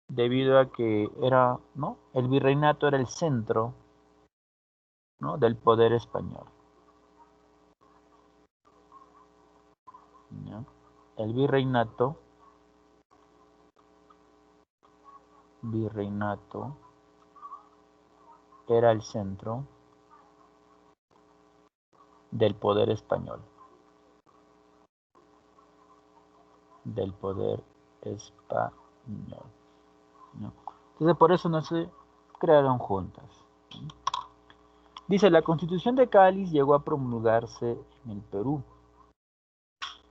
A: debido a que era, ¿no? El virreinato era el centro, ¿no? Del poder español, ¿no? El virreinato era el centro del poder español, ¿no? Entonces por eso no se crearon juntas. Dice, la Constitución de Cádiz llegó a promulgarse en el Perú.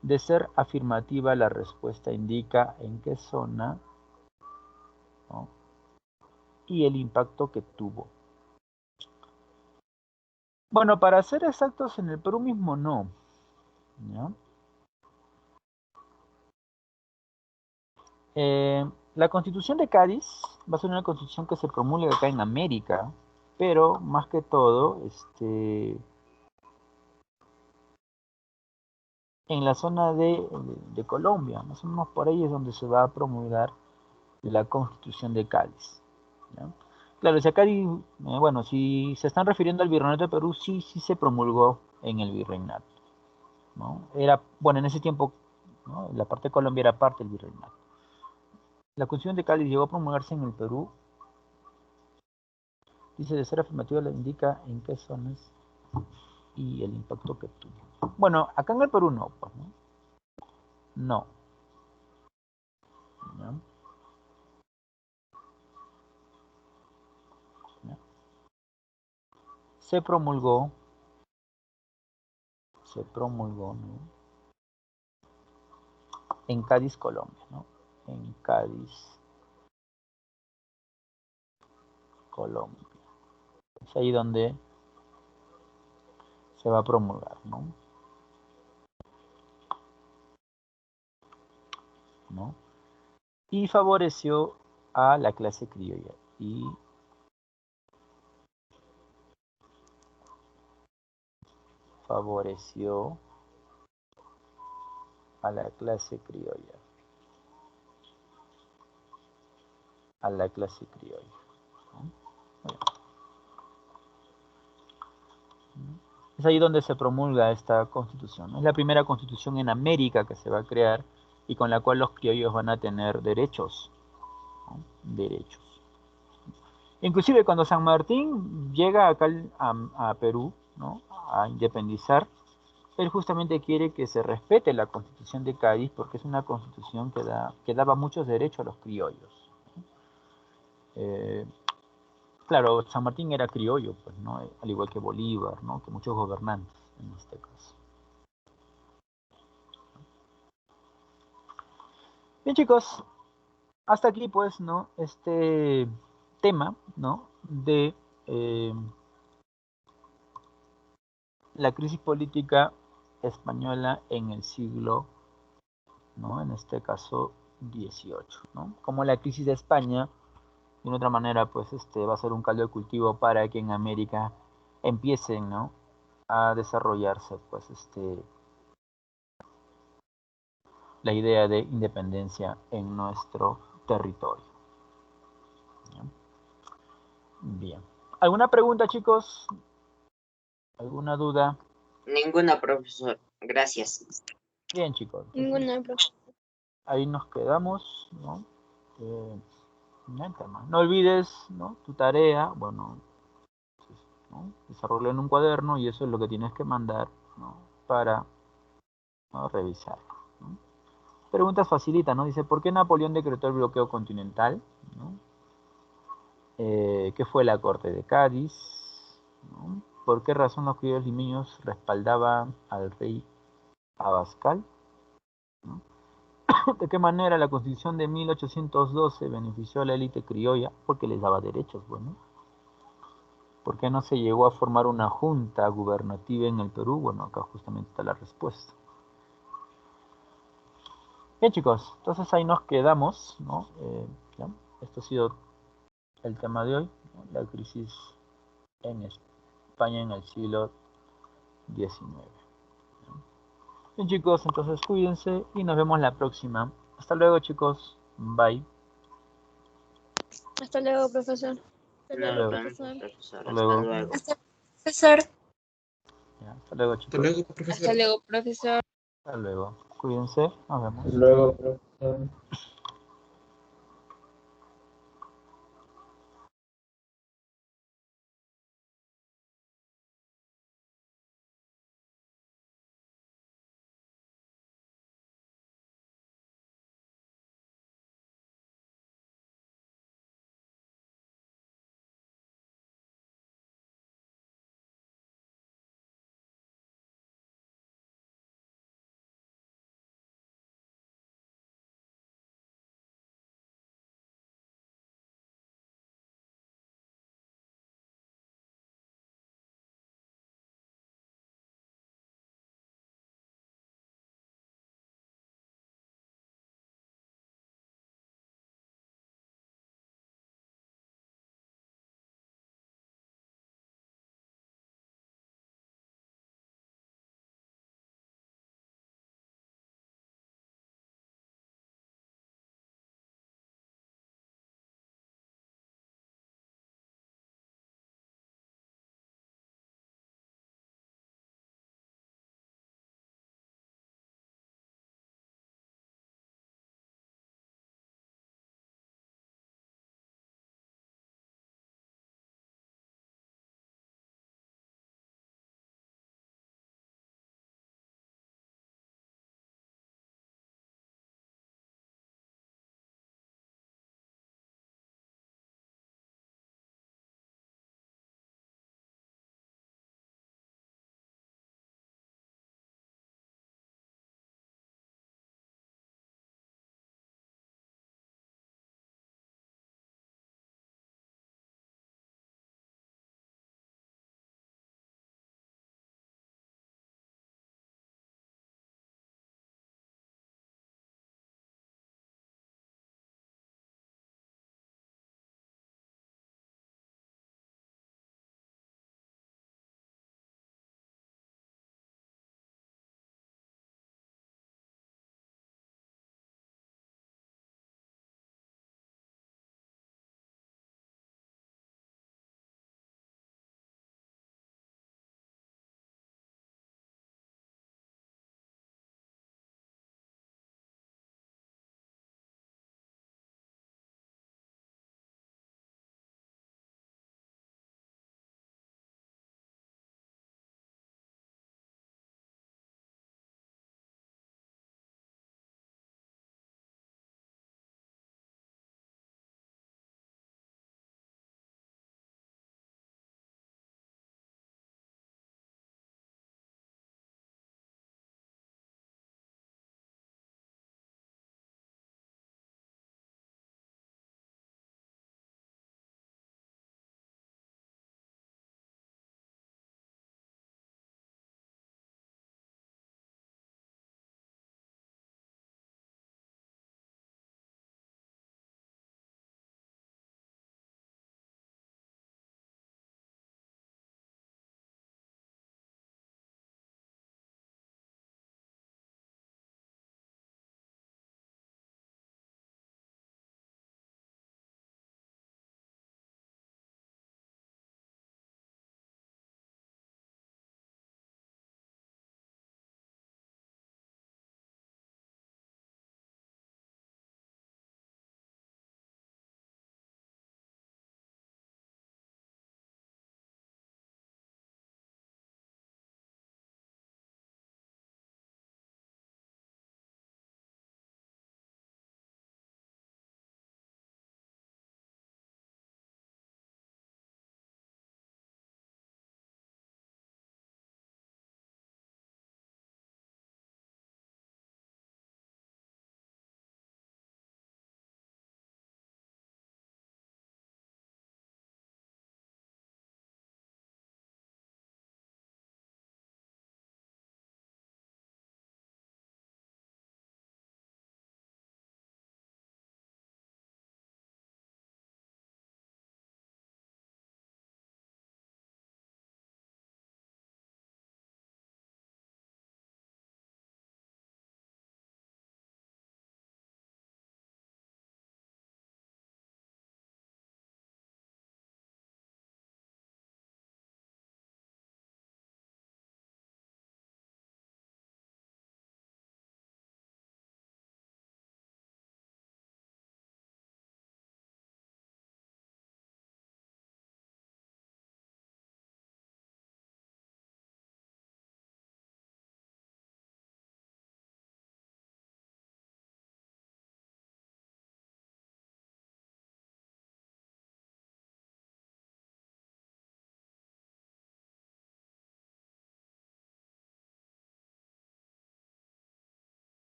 A: De ser afirmativa, la respuesta indica en qué zona, ¿no? Y el impacto que tuvo. Bueno, para ser exactos, en el Perú mismo no, ¿no? La Constitución de Cádiz va a ser una constitución que se promulga acá en América, pero más que todo, en la zona de Colombia, más o menos por ahí es donde se va a promulgar la Constitución de Cádiz, ¿ya? Claro, si acá, bueno, si se están refiriendo al Virreinato de Perú, sí se promulgó en el Virreinato, ¿no? Era, bueno, en ese tiempo, ¿no? La parte de Colombia era parte del Virreinato. La Constitución de Cádiz llegó a promulgarse en el Perú. Dice, de ser afirmativa le indica en qué zonas y el impacto que tuvo. Bueno, acá en el Perú no, pues, ¿no? No. ¿No? ¿No? Se promulgó, ¿no? En Cádiz, Colombia, ¿no? En Cádiz, Colombia. Es ahí donde se va a promulgar, ¿no? ¿No? Y favoreció a la clase criolla. Y favoreció a la clase criolla. A la clase criolla, ¿no? Es ahí donde se promulga esta constitución. Es la primera constitución en América que se va a crear y con la cual los criollos van a tener derechos, ¿no? Derechos. Inclusive cuando San Martín llega acá a Perú, ¿no? A independizar, él justamente quiere que se respete la Constitución de Cádiz porque es una constitución que daba muchos derechos a los criollos. Claro, San Martín era criollo, pues, ¿no? Al igual que Bolívar, ¿no? Que muchos gobernantes en este caso. Bien, chicos, hasta aquí, pues, ¿no? Este tema, ¿no? De la crisis política española en el siglo, ¿no? En este caso, XVIII, ¿no? Como la crisis de España, de otra manera, pues va a ser un caldo de cultivo para que en América empiecen, ¿no?, a desarrollarse, pues la idea de independencia en nuestro territorio. Bien. ¿Alguna pregunta, chicos? ¿Alguna duda?
J: Ninguna, profesor. Gracias.
A: Bien, chicos.
F: Ninguna, profesor.
A: Ahí nos quedamos, ¿no? No olvides, ¿no?, tu tarea, bueno, ¿no?, desarrollo en un cuaderno y eso es lo que tienes que mandar, ¿no?, para, ¿no?, revisarlo, ¿no? Preguntas facilitas, ¿no? Dice, ¿por qué Napoleón decretó el bloqueo continental? ¿No? ¿Qué fue la corte de Cádiz? ¿No? ¿Por qué razón los criollos limeños respaldaban al rey Abascal? ¿No? ¿De qué manera la Constitución de 1812 benefició a la élite criolla? Porque les daba derechos, bueno. ¿Por qué no se llegó a formar una junta gubernativa en el Perú? Bueno, acá justamente está la respuesta. Bien, chicos, entonces ahí nos quedamos, ¿no? ¿Ya? Esto ha sido el tema de hoy, ¿no? La crisis en España en el siglo XIX. Bien, chicos, entonces cuídense y nos vemos la próxima. Hasta luego, chicos. Bye.
F: Hasta luego, profesor. Hasta
J: Nos
F: luego,
J: vemos,
F: profesor.
J: profesor.
A: Hasta
J: Hasta
A: luego.
J: luego.
G: Hasta profesor.
A: Ya, hasta luego,
D: Hasta
A: chicos.
D: luego, profesor.
F: Hasta luego, profesor.
A: Hasta luego. Cuídense. Nos vemos.
H: Luego, profesor.